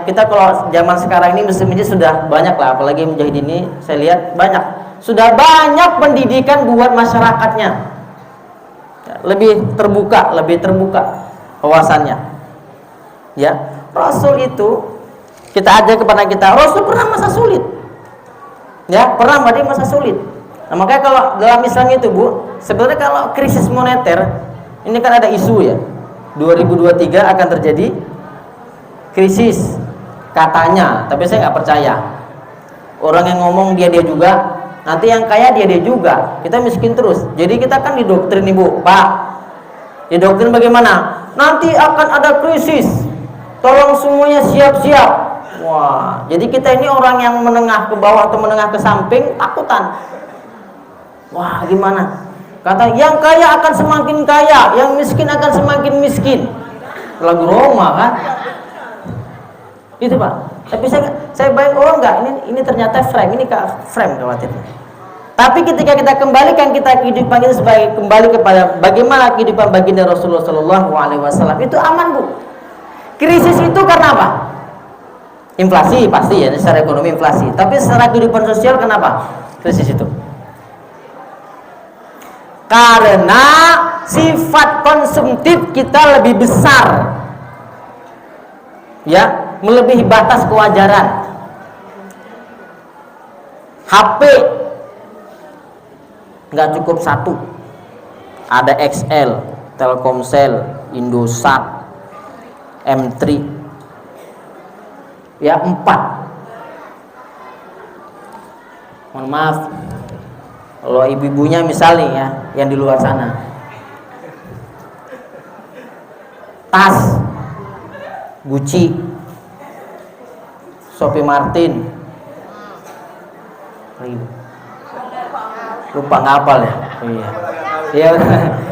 Speaker 2: kita kalau zaman sekarang ini muslim sudah banyak lah, apalagi Mujahid ini saya lihat banyak. Sudah banyak pendidikan buat masyarakatnya. Lebih terbuka wawasannya. Ya, Rasul itu kita ajak kepada kita, Rasul pernah masa sulit. Ya, pernah pada masa sulit. Nah, makanya kalau dalam Islam itu Bu, sebenarnya kalau krisis moneter ini kan ada isu ya. 2023 akan terjadi krisis katanya, tapi saya nggak percaya. Orang yang ngomong dia juga, nanti yang kaya dia juga, kita miskin terus. Jadi kita kan didoktrin Ibu, Pak. Didoktrin bagaimana? Nanti akan ada krisis, tolong semuanya siap-siap. Wah, jadi kita ini orang yang menengah ke bawah atau menengah ke samping takutan. Wah, gimana? Kata yang kaya akan semakin kaya, yang miskin akan semakin miskin. Lagu Roma kan? Itu Pak. Tapi saya bayang, oh enggak, ini ternyata frame, ini frame khawatirnya. Tapi ketika kita kembalikan kehidupan kita sebagai kembali kepada bagaimana kehidupan baginda Rasulullah Shallallahu Alaihi Wasallam, itu aman Bu. Krisis itu karena apa? Inflasi pasti ya, secara ekonomi inflasi. Tapi secara kehidupan sosial kenapa krisis itu? Karena sifat konsumtif kita lebih besar, ya, melebihi batas kewajaran. HP nggak cukup satu, ada XL, Telkomsel, Indosat, M3, ya 4. Mohon maaf, kalau ibu-ibunya misalnya ya, yang di luar sana, tas Gucci, Sophie Martin, lupa ngapal ya. Iya. Ya,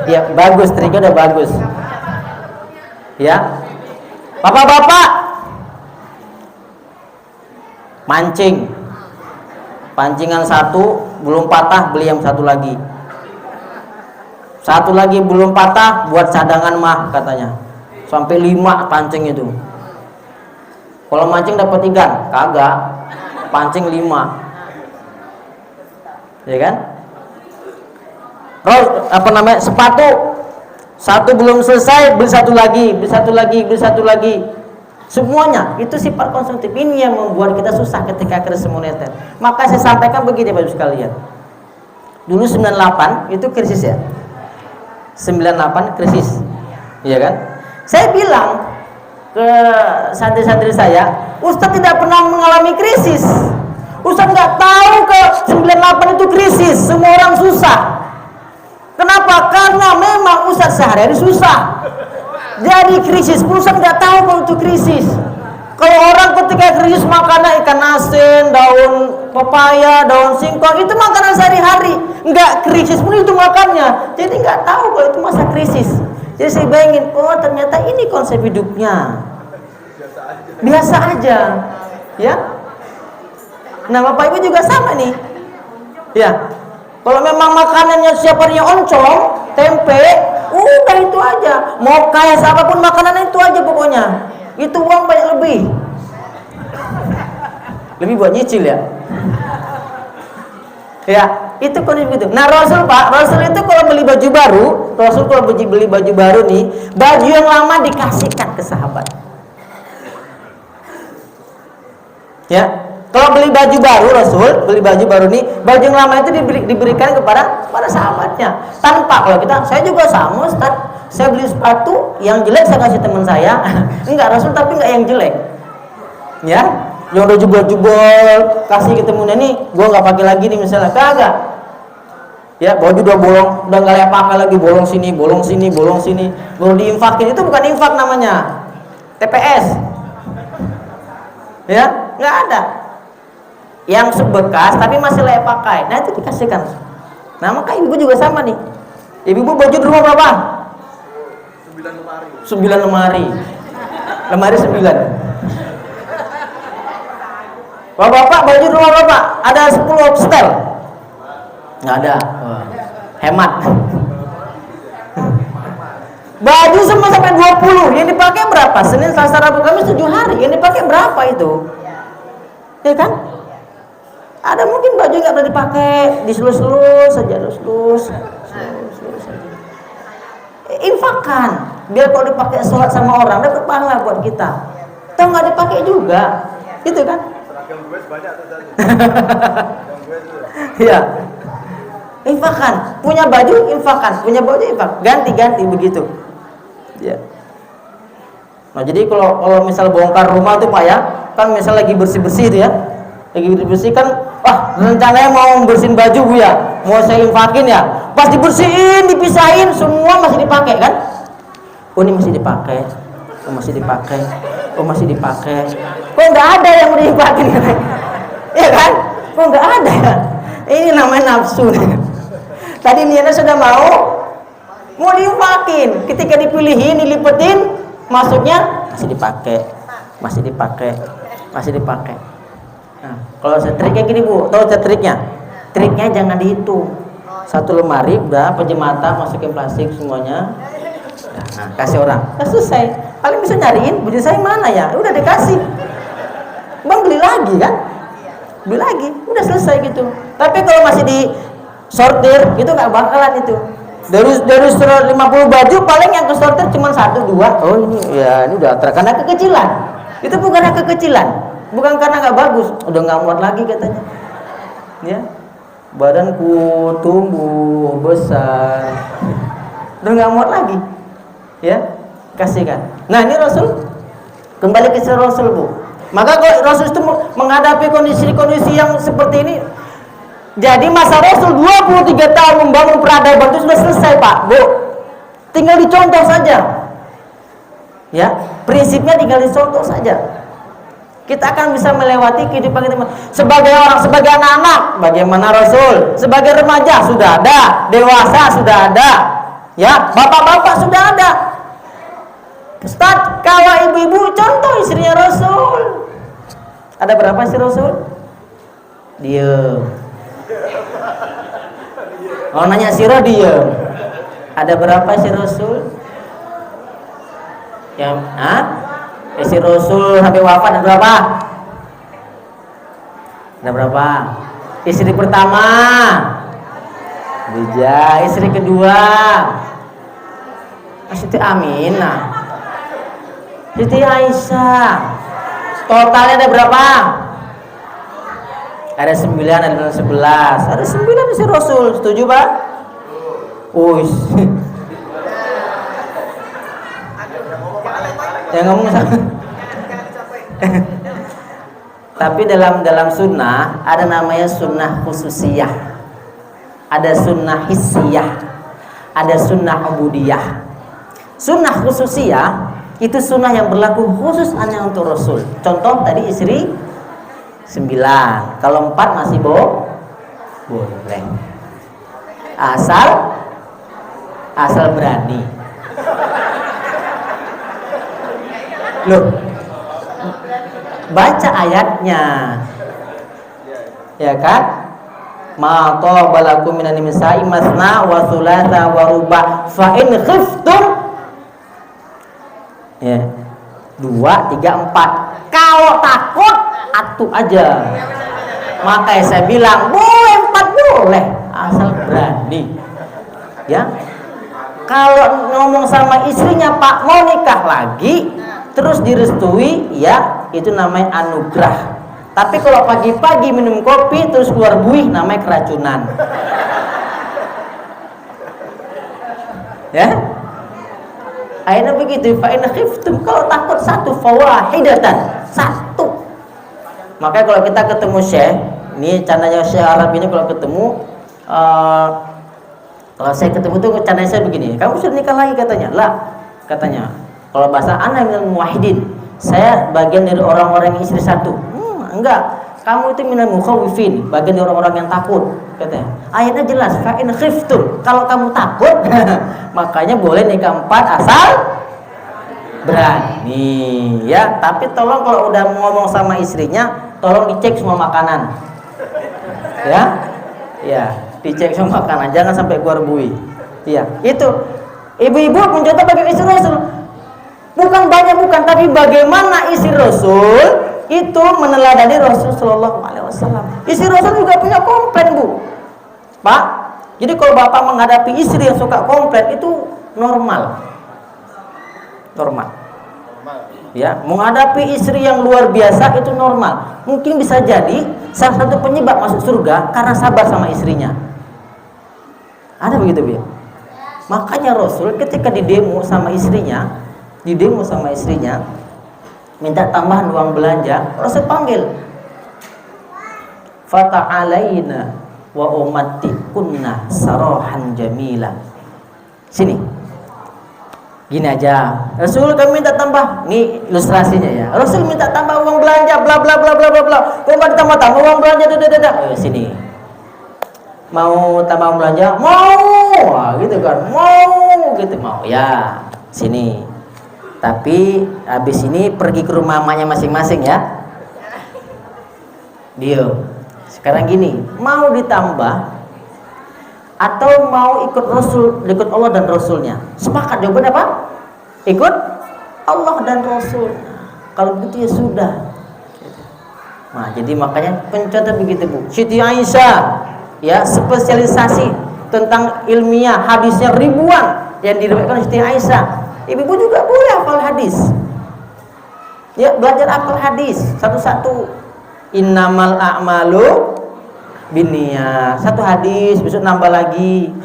Speaker 2: ya bagus, triknya udah bagus. Ya, bapak-bapak mancing, pancingan satu belum patah, beli yang satu lagi. Satu lagi belum patah, buat cadangan mah katanya. Sampai 5 pancing itu. Kalau mancing dapat ikan, kagak. Pancing 5. Ya kan? Sepatu satu belum selesai, beli satu lagi, beli satu lagi, beli satu lagi. Semuanya itu sifat konsumtif. Ini yang membuat kita susah ketika krisis moneter. Maka saya sampaikan begini Bapak sekalian. Dulu 98 itu krisis ya. 98 krisis. Iya kan? Saya bilang ke santri-santri saya, Ustadz tidak pernah mengalami krisis. Ustadz nggak tahu ke 98 itu krisis. Semua orang susah. Kenapa? Karena memang Ustadz sehari-hari susah. Jadi krisis pun Ustadz nggak tahu kalau itu krisis. Kalau orang ketika krisis makannya ikan asin, daun pepaya, daun singkong, itu makanan sehari-hari. Nggak krisis pun itu makannya. Jadi nggak tahu kalau itu masa krisis. Jadi saya bayangin, oh ternyata ini konsep hidupnya. Biasa aja. Ya. Nah Bapak Ibu juga sama nih. Ya. Kalau memang makanannya setiap harinya oncom, tempe, udah itu aja. Mau kaya siapapun makanan itu aja pokoknya. Itu uang banyak lebih. Lebih buat nyicil ya. Ya, itu kondisi gitu. Nah Rasul Pak, Rasul itu kalau beli baju baru, Rasul kalau beli baju baru nih, baju yang lama dikasihkan ke sahabat. Ya. Kalau beli baju baru, Rasul beli baju baru nih, baju yang lama itu diberikan kepada sahabatnya. Tanpa, kalau saya juga sama Ustaz, saya beli sepatu yang jelek saya kasih teman saya. Enggak Rasul, tapi enggak yang jelek. Ya, yang udah jebol-jebol kasih ke temennya nih, gua nggak pakai lagi nih misalnya, kagak. Ya, baju udah bolong, udah nggak layak pakai lagi, bolong sini, bolong sini, bolong sini, baru diinfakin. Itu bukan infak namanya, TPS. Ya, nggak ada. Yang sebekas tapi masih layak pakai, nah itu dikasihkan. Nah maka ibu juga sama nih. Ibu baju di rumah berapa? 9 lemari. Lemari 9. Bapak baju di rumah berapa? Ada 10 setel? Nggak ada. Hemat. Baju semua sampai 20. Yang dipakai berapa? Senin, Selasa, Rabu, Kamis 7 hari. Yang dipakai berapa itu? Ya kan? Ada mungkin baju nggak pernah dipakai, diselus-selus saja, selus saja. Infakkan, biar kalau dipakai sholat sama orang dapat pahala buat kita. Tahu nggak dipakai juga, gitu kan? Seragam gue banyak tuh tadi. Iya. Infakkan, punya baju infakkan, punya baju infak, ganti begitu. Ya. Nah, jadi kalau misal bongkar rumah tuh Pak ya, kan misal lagi bersih-bersih itu ya. Lagi bersih kan, rencananya mau bersihin baju Bu ya, mau saya infakin ya. Pas dibersihin, dipisahin, semua masih dipakai kan? Oh ini masih dipakai, oh masih dipakai, oh masih dipakai. Kok nggak ada yang mau dipakai? Iya kan? Kok nggak ada ya? Ini namanya nafsu. Tadi niatnya sudah mau dipakin. Ketika dipilihin, dilipetin, masuknya masih dipakai, masih dipakai, masih dipakai. Nah, kalau triknya gini Bu, tahu triknya? Triknya jangan dihitung. Satu lemari udah pejemata masukin plastik semuanya. Nah, kasih orang. Nah, selesai. Kalian bisa nyariin baju saya mana ya? Udah dikasih. Bang beli lagi kan? Beli lagi. Udah selesai gitu. Tapi kalau masih di sortir itu nggak bakalan itu. Dari 150 baju paling yang ke sortir cuma 1 2. Oh ini ya ini udah karena kekecilan. Itu bukan karena kekecilan. Bukan karena nggak bagus, udah nggak muat lagi katanya, ya badanku tumbuh besar, udah nggak muat lagi, ya kasihkan. Nah ini Rasul kembali ke Rasul Bu. Maka kalau Rasul itu menghadapi kondisi-kondisi yang seperti ini, jadi masa Rasul 23 tahun membangun peradaban itu sudah selesai Pak Bu, tinggal dicontoh saja, ya prinsipnya tinggal dicontoh saja. Kita akan bisa melewati kehidupan kita sebagai orang, sebagai anak-anak bagaimana Rasul, sebagai remaja sudah ada, dewasa sudah ada, ya bapak-bapak sudah ada. Ustaz, kalau ibu-ibu contoh istrinya Rasul. Ada berapa sih Rasul? Diem. Oh nanya sirah diem. Ada berapa sih Rasul? Yang istri Rasul sampai wafat ada berapa? Ada berapa? Istri pertama Bija, istri kedua Siti Aminah, Siti Aisyah. Totalnya ada berapa? Ada 9, ada 11. Ada 9 istri Rasul. Setuju Pak? Uish. Yang ngomong sama. Tapi dalam sunnah ada namanya sunnah khususiyah, ada sunnah hissiyah, ada sunnah ubudiyah. Sunnah khususiyah itu sunnah yang berlaku khusus hanya untuk Rasul. Contoh tadi istri 9, kalau 4 masih boleh, asal berani. Loh, baca ayatnya, ya kan? Ma tabalakum minan nisa'i masna wa thulatha wa ruba' fa in khiftum, ya 2, 3, 4. Kalau takut atu aja. Makanya saya bilang boleh 4 boleh asal berani, ya. Kalau ngomong sama istrinya Pak mau nikah lagi terus direstui, ya itu namanya anugerah. Tapi kalau pagi-pagi minum kopi terus keluar buih namanya keracunan, ya. Akhirnya begitu. Fa in khiftum, kalau takut 1 fawahidatan, 1. Makanya kalau kita ketemu Syekh, ini candanya Syekh Arab ini kalau ketemu, kalau saya ketemu tuh candanya saya begini, kamu sudah nikah lagi katanya. Lah, katanya kalau bahasa ana minal muwahhidin, saya bagian dari orang-orang yang istri 1. Enggak, kamu itu minal mukhawifin, bagian dari orang-orang yang takut, katanya. Ayatnya jelas, fa in khiftum, kalau kamu takut makanya boleh nikah 4 asal berani, ya. Tapi tolong kalau udah ngomong sama istrinya, tolong dicek semua makanan, ya, dicek semua makanan, jangan sampai keluar buih. Iya, itu ibu-ibu mencontoh bagi istri Rasul. Bukan banyak, tapi bagaimana istri Rasul itu meneladani Rasul Shallallahu Alaihi Wasallam. Istri Rasul juga punya komplain Bu, Pak. Jadi kalau bapak menghadapi istri yang suka komplain itu normal. Ya, menghadapi istri yang luar biasa itu normal. Mungkin bisa jadi salah satu penyebab masuk surga karena sabar sama istrinya. Ada begitu Bu. Makanya Rasul ketika didemo sama istrinya, didemo sama istrinya, minta tambahan uang belanja. Rasul panggil, fata'alaina wa umattikunna sarahan jamila. Sini, gini aja, Rasul kami minta tambah. Nih ilustrasinya ya, Rasul minta tambah uang belanja, bla bla bla bla bla bla. Kok nggak ditambah-tambah uang belanja? Oh, sini, mau tambah belanja? Mau. Wah, gitu kan, mau gitu, mau ya. Sini, tapi habis ini pergi ke rumah mamanya masing-masing ya. Deal. Sekarang gini, mau ditambah atau mau ikut Rasul, ikut Allah dan Rasulnya? Sepakat, jawabannya apa? Ikut Allah dan Rasul. Kalau begitu ya sudah. Nah, jadi makanya pencontoh begitu Bu. Siti Aisyah ya, spesialisasi tentang ilmiah, hadisnya ribuan yang diriwayatkan Siti Aisyah. Ibu juga boleh hafal hadis. Ya, belajar hafal hadis satu-satu. Innamal a'malu binniyat. Satu hadis, besok nambah lagi.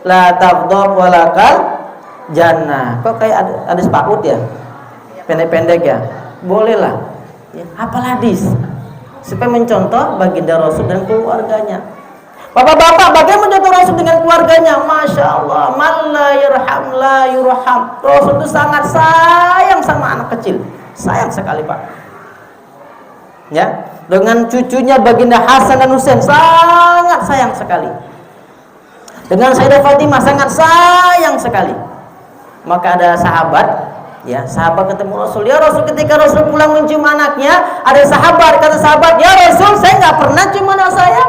Speaker 2: La taghdab walakal jannah. Kok kayak hadis PAUD ya? Pendek-pendek ya? Boleh lah. Ya, hafal hadis supaya mencontoh baginda Rasul dan keluarganya. Bapak-bapak, bagaimana mencontoh Rasul dengan keluarganya? Masya Allah, man la yarham la yurham. Rasul itu sangat sayang sama anak kecil. Sayang sekali Pak. Ya, dengan cucunya baginda Hasan dan Husain sangat sayang sekali. Dengan Sayyidah Fatimah sangat sayang sekali. Maka ada sahabat, ya, sahabat ketemu Rasul. Ya Rasul, ketika Rasul pulang mencium anaknya, ada sahabat, kata sahabat, ya Rasul, saya nggak pernah cium anak saya.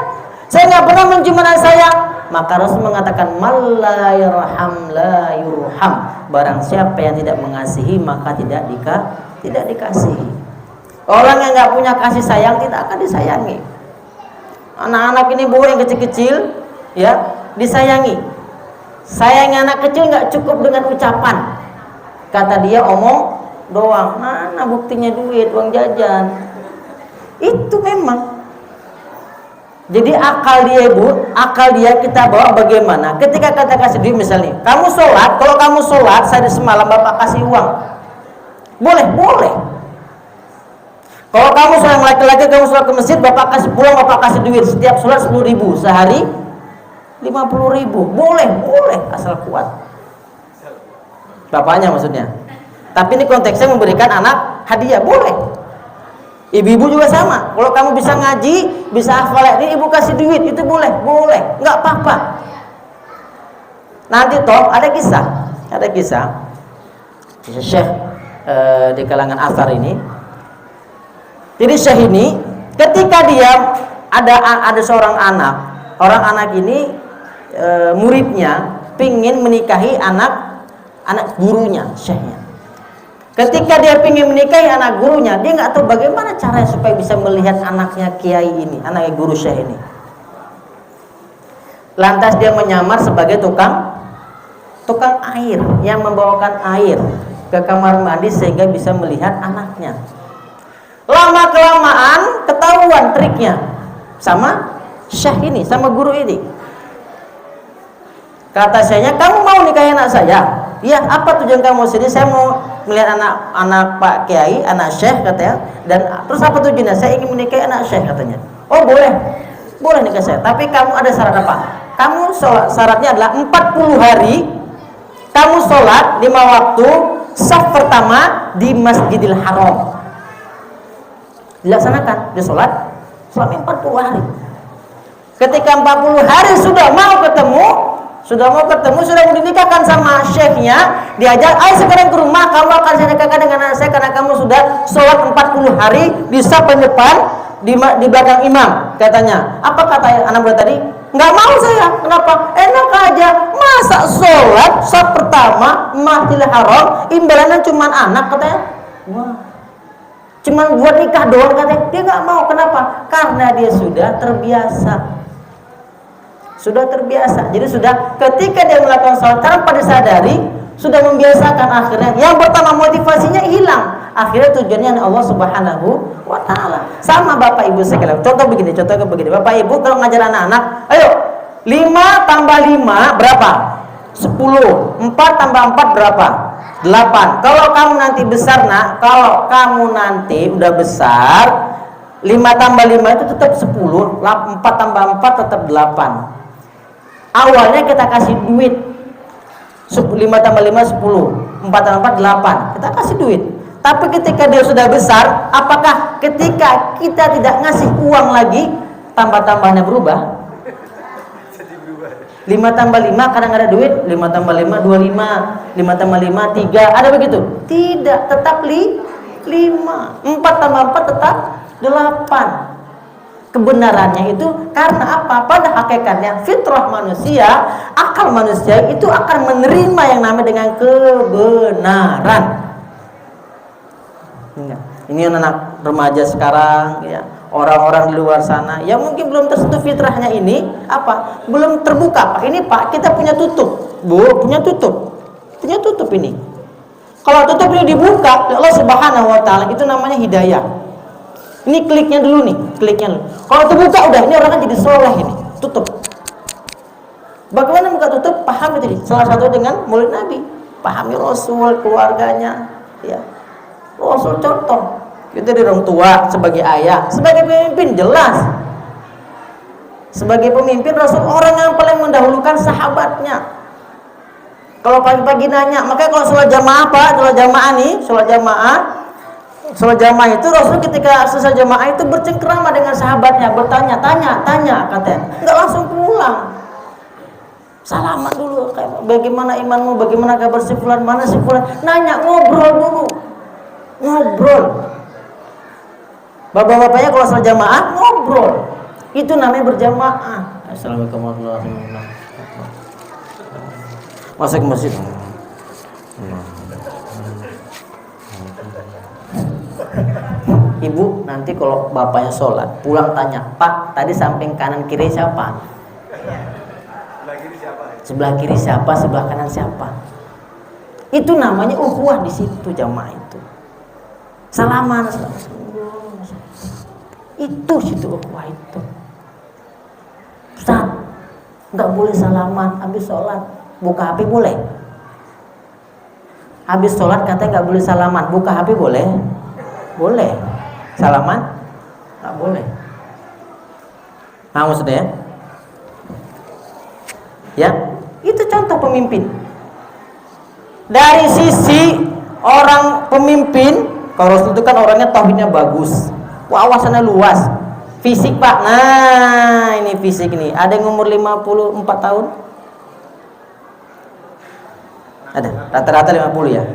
Speaker 2: Saya nggak pernah mencium anak saya. Maka Rasul mengatakan, man la yarham la yurham. Barang siapa yang tidak mengasihi, maka tidak dikasihi. Orang yang nggak punya kasih sayang tidak akan disayangi. Anak-anak ini Bu yang kecil-kecil, ya, disayangi. Sayangnya anak kecil nggak cukup dengan ucapan. Kata dia omong doang. Mana buktinya duit, uang jajan? Itu memang. Jadi akal dia Bu, akal dia kita bawa bagaimana? Ketika kita kasih duit misalnya, kamu sholat, kalau kamu sholat, saya semalam Bapak kasih uang. Boleh. Kalau kamu seorang laki-laki, kamu sholat ke masjid, Bapak kasih pulang, Bapak kasih duit. Setiap sholat 10.000, sehari 50.000. Boleh, asal kuat. Bapaknya maksudnya. Tapi ini konteksnya memberikan anak hadiah, boleh. Ibu-ibu juga sama. Kalau kamu bisa ngaji, bisa hafal, ini ibu kasih duit, itu boleh, nggak apa-apa. Nanti toh ada kisah Syekh di kalangan asar ini. Jadi Syekh ini ketika dia ada seorang anak, orang anak ini muridnya pingin menikahi anak gurunya, Syekhnya. Ketika dia pingin menikahi anak gurunya, dia nggak tahu bagaimana caranya supaya bisa melihat anaknya kiai ini, anaknya guru Syekh ini. Lantas dia menyamar sebagai tukang air yang membawakan air ke kamar mandi sehingga bisa melihat anaknya. Lama kelamaan ketahuan triknya sama Syekh ini, sama guru ini. Kata Syekhnya, kamu mau nikahi anak saya? Iya, apa tujuan kamu sini? Saya mau melihat anak Pak Kiai, anak Syekh katanya. Dan terus apa tujuannya? Saya ingin menikahi anak Syekh katanya. Oh boleh nikah saya. Tapi kamu ada syarat apa? Kamu sholat, syaratnya adalah 40 hari kamu sholat 5 waktu saf pertama di Masjidil Haram. Dilaksanakan, dia sholat selama 40 hari. Ketika 40 hari sudah mau ketemu, sudah mau dinikahkan sama Syekhnya, diajak, ayo sekarang ke rumah, kamu akan saya nikahkan dengan anak saya karena kamu sudah sholat 40 hari di saf depan di belakang imam. Katanya, apa kata anak muda tadi? Nggak mau saya. Kenapa? Enak aja, masa sholat saf pertama Masjidil Haram imbalannya cuma anak, katanya. Wah, cuman buat nikah doang, katanya. Dia nggak mau. Kenapa? Karena dia sudah terbiasa. Jadi sudah ketika dia melakukan sholat tanpa disadari, sudah membiasakan, akhirnya yang pertama motivasinya hilang, akhirnya tujuannya Allah Subhanahu wa ta'ala. Sama Bapak Ibu sekalian, contoh begini, Bapak Ibu kalau ngajar anak-anak, ayo 5 tambah 5 berapa? 10. 4 tambah 4 berapa? 8. Kalau kamu nanti besar nak, kalau kamu nanti udah besar, 5 tambah 5 itu tetap 10, 4 tambah 4 tetap 8. Awalnya kita kasih duit 5 tambah 5 10, 4 tambah 4 8, kita kasih duit. Tapi ketika dia sudah besar, apakah ketika kita tidak ngasih uang lagi, tambah-tambahnya berubah? 5 tambah 5 kadang ada duit, 5 tambah 5 25, 5 tambah 5 3, ada begitu? Tidak, tetap 5. 4 tambah 4 tetap 8. Kebenarannya itu karena apa? Pada hakikatnya fitrah manusia, akal manusia itu akan menerima yang namanya dengan kebenaran. Ini anak remaja sekarang ya, orang-orang di luar sana yang mungkin belum tersentuh fitrahnya ini apa? Belum terbuka, Pak. Ini Pak, kita punya tutup. Bu, punya tutup. Punya tutup ini. Kalau tutup ini dibuka, Allah Subhanahu wa taala, itu namanya hidayah. Ini kliknya dulu nih, kliknya dulu. Kalau terbuka udah, ini orang kan jadi soleh ini. Tutup. Bagaimana buka tutup? Pahami tadi. Salah satu dengan mulut Nabi. Pahami Rasul, keluarganya, ya. Rasul contoh. Itu dari orang tua sebagai ayah, sebagai pemimpin jelas. Sebagai pemimpin Rasul orang yang paling mendahulukan sahabatnya. Kalau pagi-pagi nanya, makanya kalau sholat jamaah Pak, sholat jamaah nih, sholat jamaah itu Rasul ketika selesai jamaah itu bercengkrama dengan sahabatnya, bertanya, tanya katanya. Enggak langsung pulang. Salaman dulu, kayak bagaimana imanmu, bagaimana kabar si fulan, mana si fulan, nanya, ngobrol dulu. Ngobrol. Bapak-bapaknya kalau sholat jamaah ngobrol. Itu namanya berjamaah. Assalamualaikum warahmatullahi wabarakatuh. Masuk ke masjid. Ibu nanti kalau bapaknya sholat pulang tanya, Pak tadi samping kanan kiri siapa? Sebelah kiri siapa? Sebelah kanan siapa? Itu namanya ukhuwah di situ jamaah itu. Salaman. Itu situ ukhuwah itu. Ustaz, nggak boleh salaman habis sholat. Buka HP boleh? Habis sholat katanya nggak boleh salaman. Buka HP boleh? Boleh. Salaman? Nggak boleh. Nah maksudnya ya, itu contoh pemimpin. Dari sisi orang pemimpin, kalau Rasul itu kan orangnya tauhidnya bagus, wawasannya luas. Fisik Pak, nah ini fisik nih. Ada yang umur 54 tahun? Ada, rata-rata 50 ya.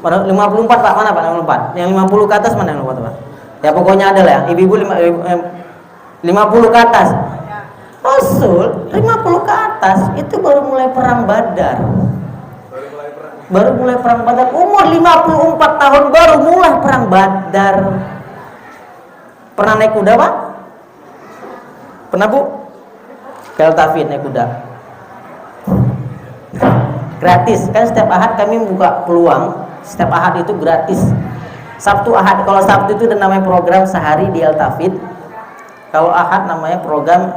Speaker 2: 54 Pak, mana Pak 54? Yang 50 ke atas mana yang 54 Pak? Ya pokoknya ada lah ya, ibu-ibu 50 ke atas. Rasul 50 ke atas itu baru mulai perang Badar. Baru mulai perang Badar. Umur 54 tahun baru mulai perang Badar. Pernah naik kuda Pak? Pernah Bu? Keltafid naik kuda. Gratis, kan setiap Ahad kami buka peluang. Setiap Ahad itu gratis. Sabtu Ahad, kalau Sabtu itu namanya program sehari di Al-Tafid. Kalau Ahad namanya program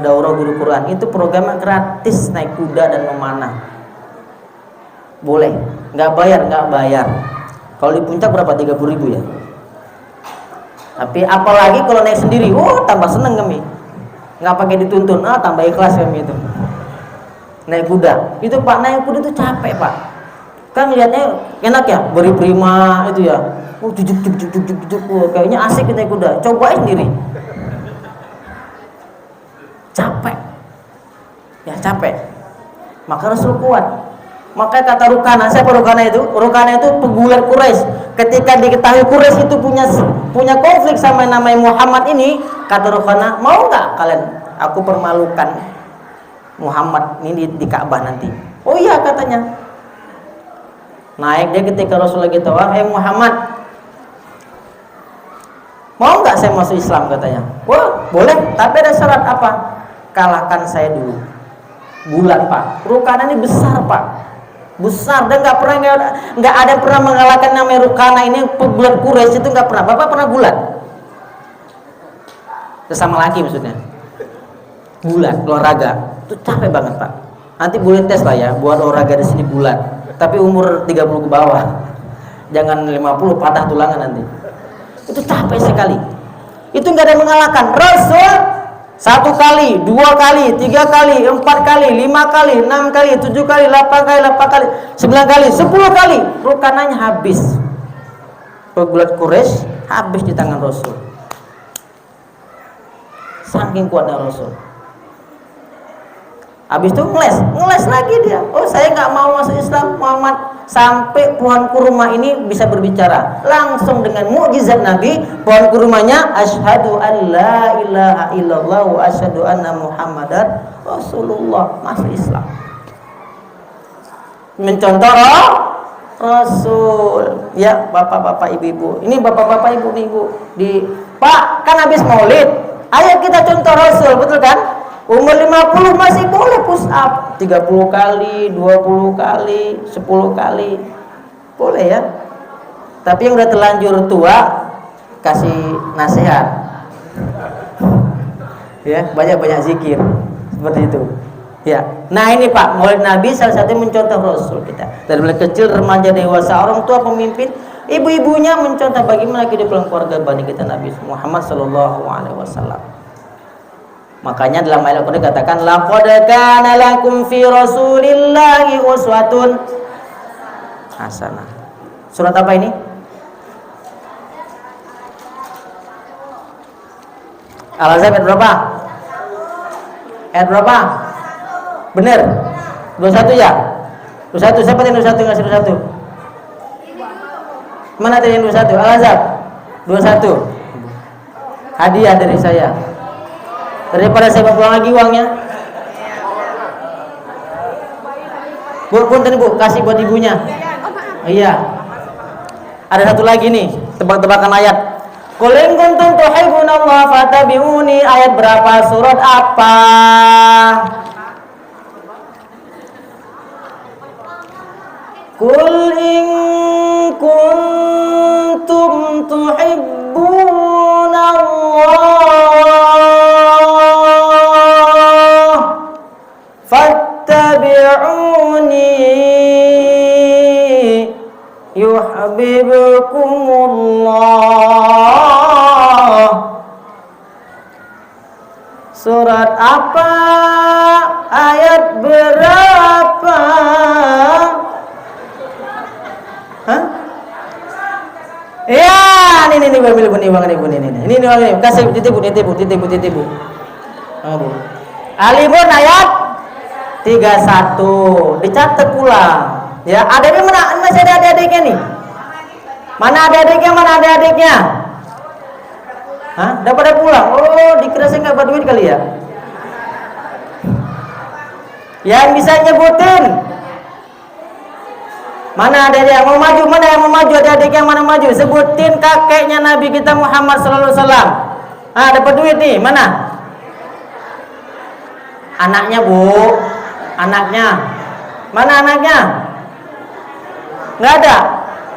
Speaker 2: Daurah Guru Quran. Itu programnya gratis naik kuda dan memanah. Boleh, nggak bayar. Kalau di puncak berapa? 30.000 ya. Tapi apalagi kalau naik sendiri, tambah seneng kami. Nggak pakai dituntun, tambah ikhlas kami itu. Naik kuda, itu Pak naik kuda itu capek Pak. Kan lihatnya enak ya, beri prima itu ya. Jujuk, kayaknya asik naik kuda. Cobain sendiri. Capek. Ya capek. Maka Rasul kuat. Maka kata Rukana, siapa Rukana itu? Rukana itu pegulat Quraisy. Ketika diketahui Quraisy itu punya konflik sama yang namanya Muhammad ini, kata Rukana, mau nggak kalian aku permalukan Muhammad ini di Ka'bah nanti? Oh iya katanya. Naik dia ketika Rasul lagi tawaf, Muhammad, mau nggak saya masuk Islam katanya? Wah boleh, tapi ada syarat apa? Kalahkan saya dulu. Bulat Pak. Rukana ini besar Pak. Besar dan nggak ada yang pernah mengalahkan namanya Rukana ini pegulat Quraisy itu nggak pernah. Bapak pernah gulat? Sesama laki maksudnya. Gulat olahraga itu capek banget Pak. Nanti boleh tes lah ya buat olahraga di sini gulat. tapi umur 30 ke bawah. Jangan 50 patah tulangan nanti. Itu capek sekali. Itu nggak ada yang mengalahkan. Rasul 1 kali, 2 kali, 3 kali, 4 kali, 5 kali, 6 kali, 7 kali, 8 kali, 8 kali, 9 kali, 10 kali. Rukananya habis. Pegulat Quraisy habis di tangan Rasul. Saking kuatnya Rasul. Habis itu ngeles lagi dia. Oh, saya nggak mau masuk Islam, Muhammad. Sampai pohon kurma ini bisa berbicara. Langsung dengan mukjizat Nabi, pohon kurmanya asyhadu an la ilaha illallah wa asyhadu anna Muhammadar Rasulullah, masuk Islam. Mencontoh Rasul. Ya, bapak-bapak, ibu-ibu. Ini bapak-bapak, ibu-ibu di Pak, kan habis Maulid. Ayo kita contoh Rasul, betul kan? Umur 50 masih boleh push up 30 kali, 20 kali, 10 kali. Boleh ya. Tapi yang udah terlanjur tua kasih nasihat. Ya, banyak-banyak zikir. Seperti itu. Ya. Nah, ini Pak, Maulid Nabi salah satu mencontoh Rasul kita. Dari mulai kecil, remaja, dewasa, orang tua, pemimpin, ibu-ibunya mencontoh bagaimana kehidupan keluarga bani kita Nabi Muhammad sallallahu alaihi wasallam. Makanya dalam ayat Al-Qur'an dikatakan laqad kana lakum fi rasulillahi uswatun hasanah. Surat apa ini? Al-Ahzab ayat berapa? Ayat berapa? Benar? 21 ya? 21, siapa yang 21 ngasih 21? Mana tadi yang 21? Al-Ahzab 21. Hadiah dari saya. Daripada saya pulang lagi uangnya. Bu, punten Bu, kasih buat ibunya. Iya. Ada satu lagi nih, tebak-tebakan ayat. Qul in kuntum tuhibbunallaha fattabi'uni. Ayat berapa? Surat apa? Qul in kuntum tuhibbunallaha fattabi'uni yuhibbukumullah. Surat apa? Ayat berapa? Hah? Ya, ini ambil Bu, ini kasih titip Bu. Oh, Bu. Al-Imran ayat 31. Dicatat pula. Ya, adiknya mana? Masih ada adik-adiknya nih. Mana adik-adiknya? Hah? Udah pada pulang. Oh, dikira saya nggak berduit kali ya. Yang bisa nyebutin. Mana ada yang mau maju? Adik-adik yang mana maju? Sebutin kakeknya Nabi kita Muhammad sallallahu alaihi wasallam. Ah, dapat duit nih. Mana? Anaknya, Bu. Anaknya. Mana anaknya? Nggak ada.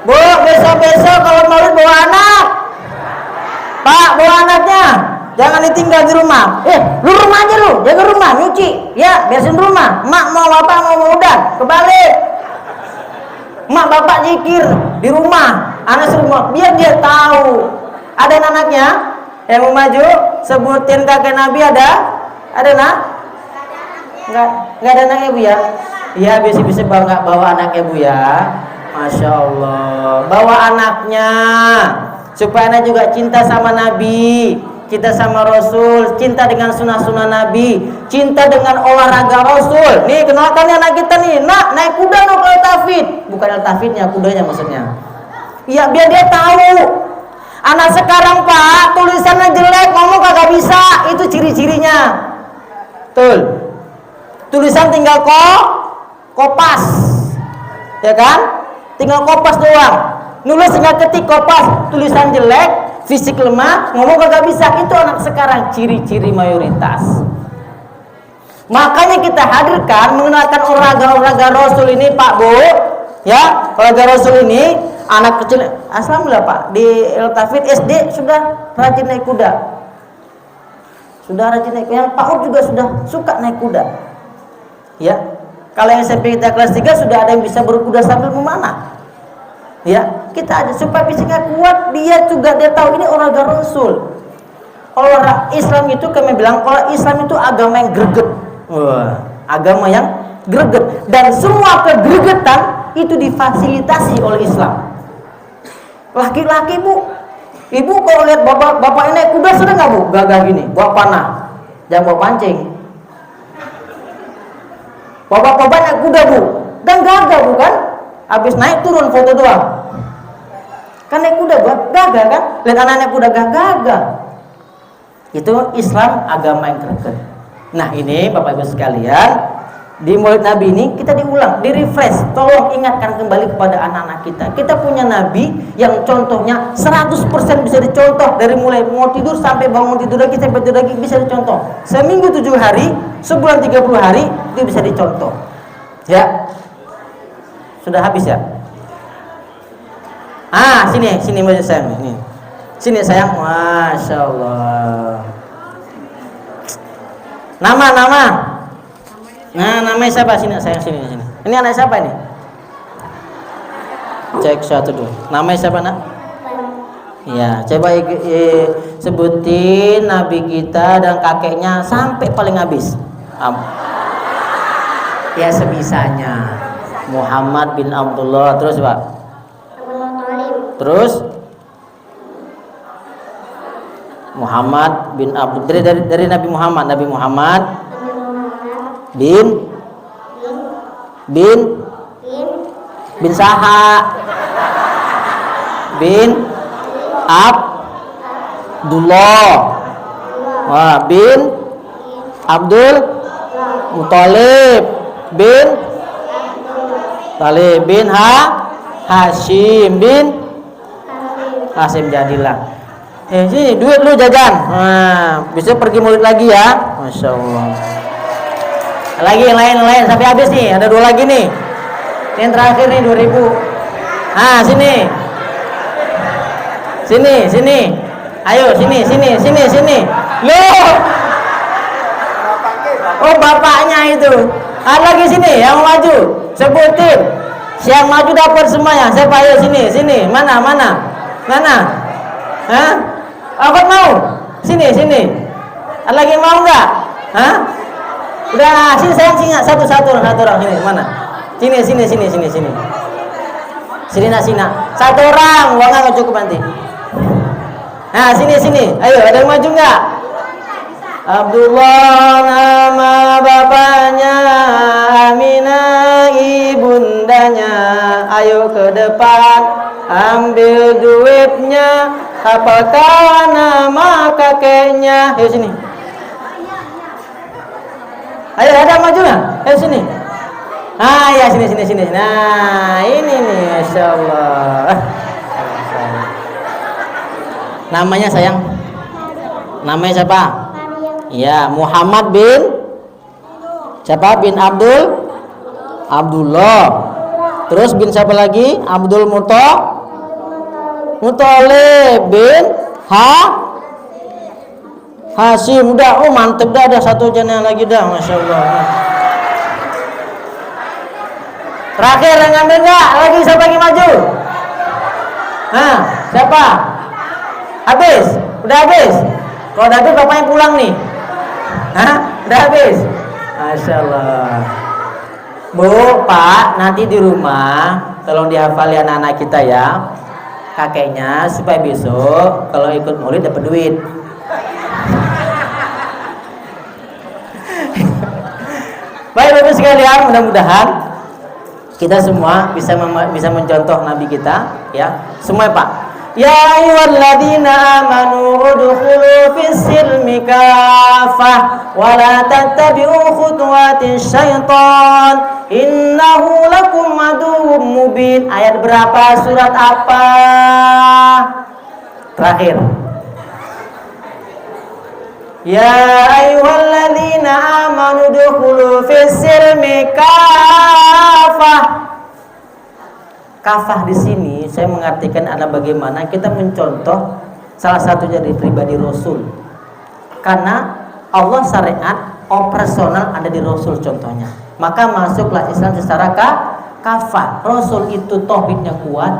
Speaker 2: Bu, besok-besok kalau Maulid bawa anak. Pak, bawa anaknya. Jangan ditinggal di rumah. Lu rumah aja lu. Jaga rumah, nyuci. Ya, beresin rumah. Mak mau apa? Mau udan. Kebalik. Mak bapak zikir di rumah, anak serumah, biar dia tahu. Ada anaknya yang mau maju, sebutin kakek Nabi ada nak? Nggak ada anaknya Bu ya? Iya, bisa bawa anaknya Bu ya. Masya Allah, bawa anaknya supaya anak juga cinta sama Nabi, cinta sama Rasul, cinta dengan sunnah-sunnah Nabi, cinta dengan olahraga Rasul. Nih, kenalkan anak kita nih, nak naik kuda no kalau tafid. Bukan al-tafidnya, kudanya maksudnya. Iya, biar dia tahu. Anak sekarang Pak, tulisannya jelek, ngomong kagak bisa. Itu ciri-cirinya. Betul. Tulisan tinggal kopas. Ya kan? Tinggal kopas doang. Nulis tinggal ketik kopas, tulisan jelek, fisik lemah, ngomong kagak bisa. Itu anak sekarang, ciri-ciri mayoritas. Makanya kita hadirkan mengenalkan olahraga Rasul ini Pak Bu. Ya, olahraga Rasul ini anak kecil. Alhamdulillah Pak, di Al-Tafid SD sudah rajin naik kuda. Yang Pak Ud juga sudah suka naik kuda. Ya. Kalau yang SMP kita kelas 3 sudah ada yang bisa berkuda sambil memanah. Ya, kita ada supaya fisiknya kuat, dia tahu ini olahraga Rasul. Olahraga Islam itu kami bilang, kalau Islam itu agama yang greget. Wah, agama yang greget, dan semua kegregetan itu difasilitasi oleh Islam. Laki-laki bu, ibu kalau lihat bapak ini naik kuda sudah nggak bu? Gagah gini, bawa panah, jangan bawa pancing. Bapak-bapak naik kuda bu, dan gagah bukan? Habis naik turun foto doang. Kan naik kuda bu, gagah kan? Lihat anak naik kuda gagah. Itu Islam agama yang greget. Nah ini Bapak Ibu sekalian, di Maulid Nabi ini kita diulang, di refresh. Tolong ingatkan kembali kepada anak-anak kita. Kita punya Nabi yang contohnya 100% bisa dicontoh, dari mulai mau tidur sampai bangun tidur lagi sampai tidur lagi bisa dicontoh. Seminggu 7 hari, sebulan 30 hari itu bisa dicontoh. Ya, sudah habis ya. Sini mau sayang ini. Sini sayang, masya Allah. Nama. Nah, namanya siapa? Sini sayang, sini. Ini anak siapa ini? Cek satu dulu. Namanya siapa nak? Ya, coba sebutin nabi kita dan kakeknya sampai paling habis. Ya sebisanya. Muhammad bin Abdullah, terus Pak. Terus Muhammad bin Abdullah, dari Nabi Muhammad bin Saha bin Abdullah bin Abdul Muthalib bin Talib bin Hashim bin Hasim. Jadilah sini duit lu jajan. Nah, bisa pergi Maulid lagi ya. Masya Allah. Lagi yang lain sampai habis nih. Ada 2 lagi nih. Yang terakhir nih 2000. Sini. Ayo sini. Loh. Oh bapaknya itu. Ada lagi sini yang maju. Sebutin. Siang maju dapat semuanya. Siapa? Ayo sini. Mana? Hah? Abang mau? Sini. Ada lagi yang mau enggak? Hah? Udah, sini sayang, satu orang sini. Mana? Sini. Sini. Satu orang, uangnya nggak cukup nanti. Nah, sini. Ayo, ada yang maju enggak? Abdullah nama bapaknya, Aminah ibundanya. Ayo ke depan, ambil duitnya. Apakah nama kakeknya? Ayo sini. Ayo ada maju nggak? Ayo sini. Ya sini. Nah ini nih, masya Allah. Namanya sayang. Namanya siapa? Ya, Muhammad bin siapa? Bin Abdullah. Terus bin siapa lagi? Abdul Muthalib bin Hashim. Udah, mantep dah, ada 1 jana lagi dah, masya Allah. Terakhir yang ngambil nggak? Lagi siapa lagi maju? Siapa? Habis? Udah habis? Kalau udah habis bapaknya pulang nih. Udah habis? Masya Allah. Bu, Pak, nanti di rumah tolong dihafali anak-anak kita ya, kakeknya, supaya besok kalau ikut maulid dapat duit. Baik Bapak sekalian, mudah-mudahan kita semua bisa mencontoh Nabi kita ya. Semua Pak. Ya ayyuhalladzina amanu udkhulu fis-silmi kafah wa la tattabi'u khutuwatis syaitan innahu lakum aduwwum mubin. Ayat berapa? Surat apa? Terakhir. Ya ayyuhalladzina amanu udkhulu fis-silmi kafah. Kafah di sini saya mengartikan adalah bagaimana kita mencontoh salah satu dari pribadi Rasul. Karena Allah syariat operasional ada di Rasul contohnya. maka masuklah Islam secara kafah. Rasul itu tauhidnya kuat,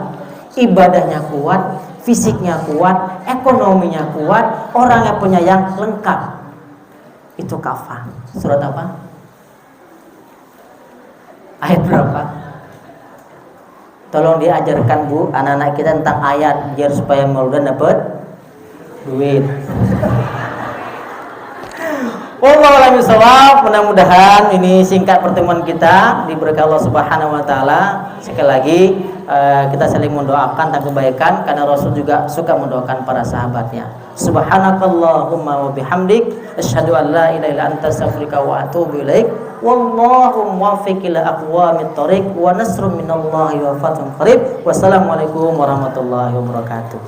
Speaker 2: ibadahnya kuat, fisiknya kuat, ekonominya kuat, orangnya penyayang, lengkap. Itu kafah. Surat apa? Ayat berapa? Tolong diajarkan Bu, anak-anak kita tentang ayat biar supaya Mauludan dapat duit. Wallahu a'lam bishawab. Mudah-mudahan ini singkat pertemuan kita diberkahi Allah Subhanahu wa taala. Sekali lagi kita saling mendoakan tentang kebaikan karena Rasul juga suka mendoakan para sahabatnya. Subhanakallahumma wa bihamdik asyhadu an la ilaha illa anta astaghfiruka wa atubu ilaik. Wallahu muwaffiq ila aqwamit thoriq wa nasrun minallahi wa fathun qarib. Wassalamualaikum warahmatullahi wabarakatuh.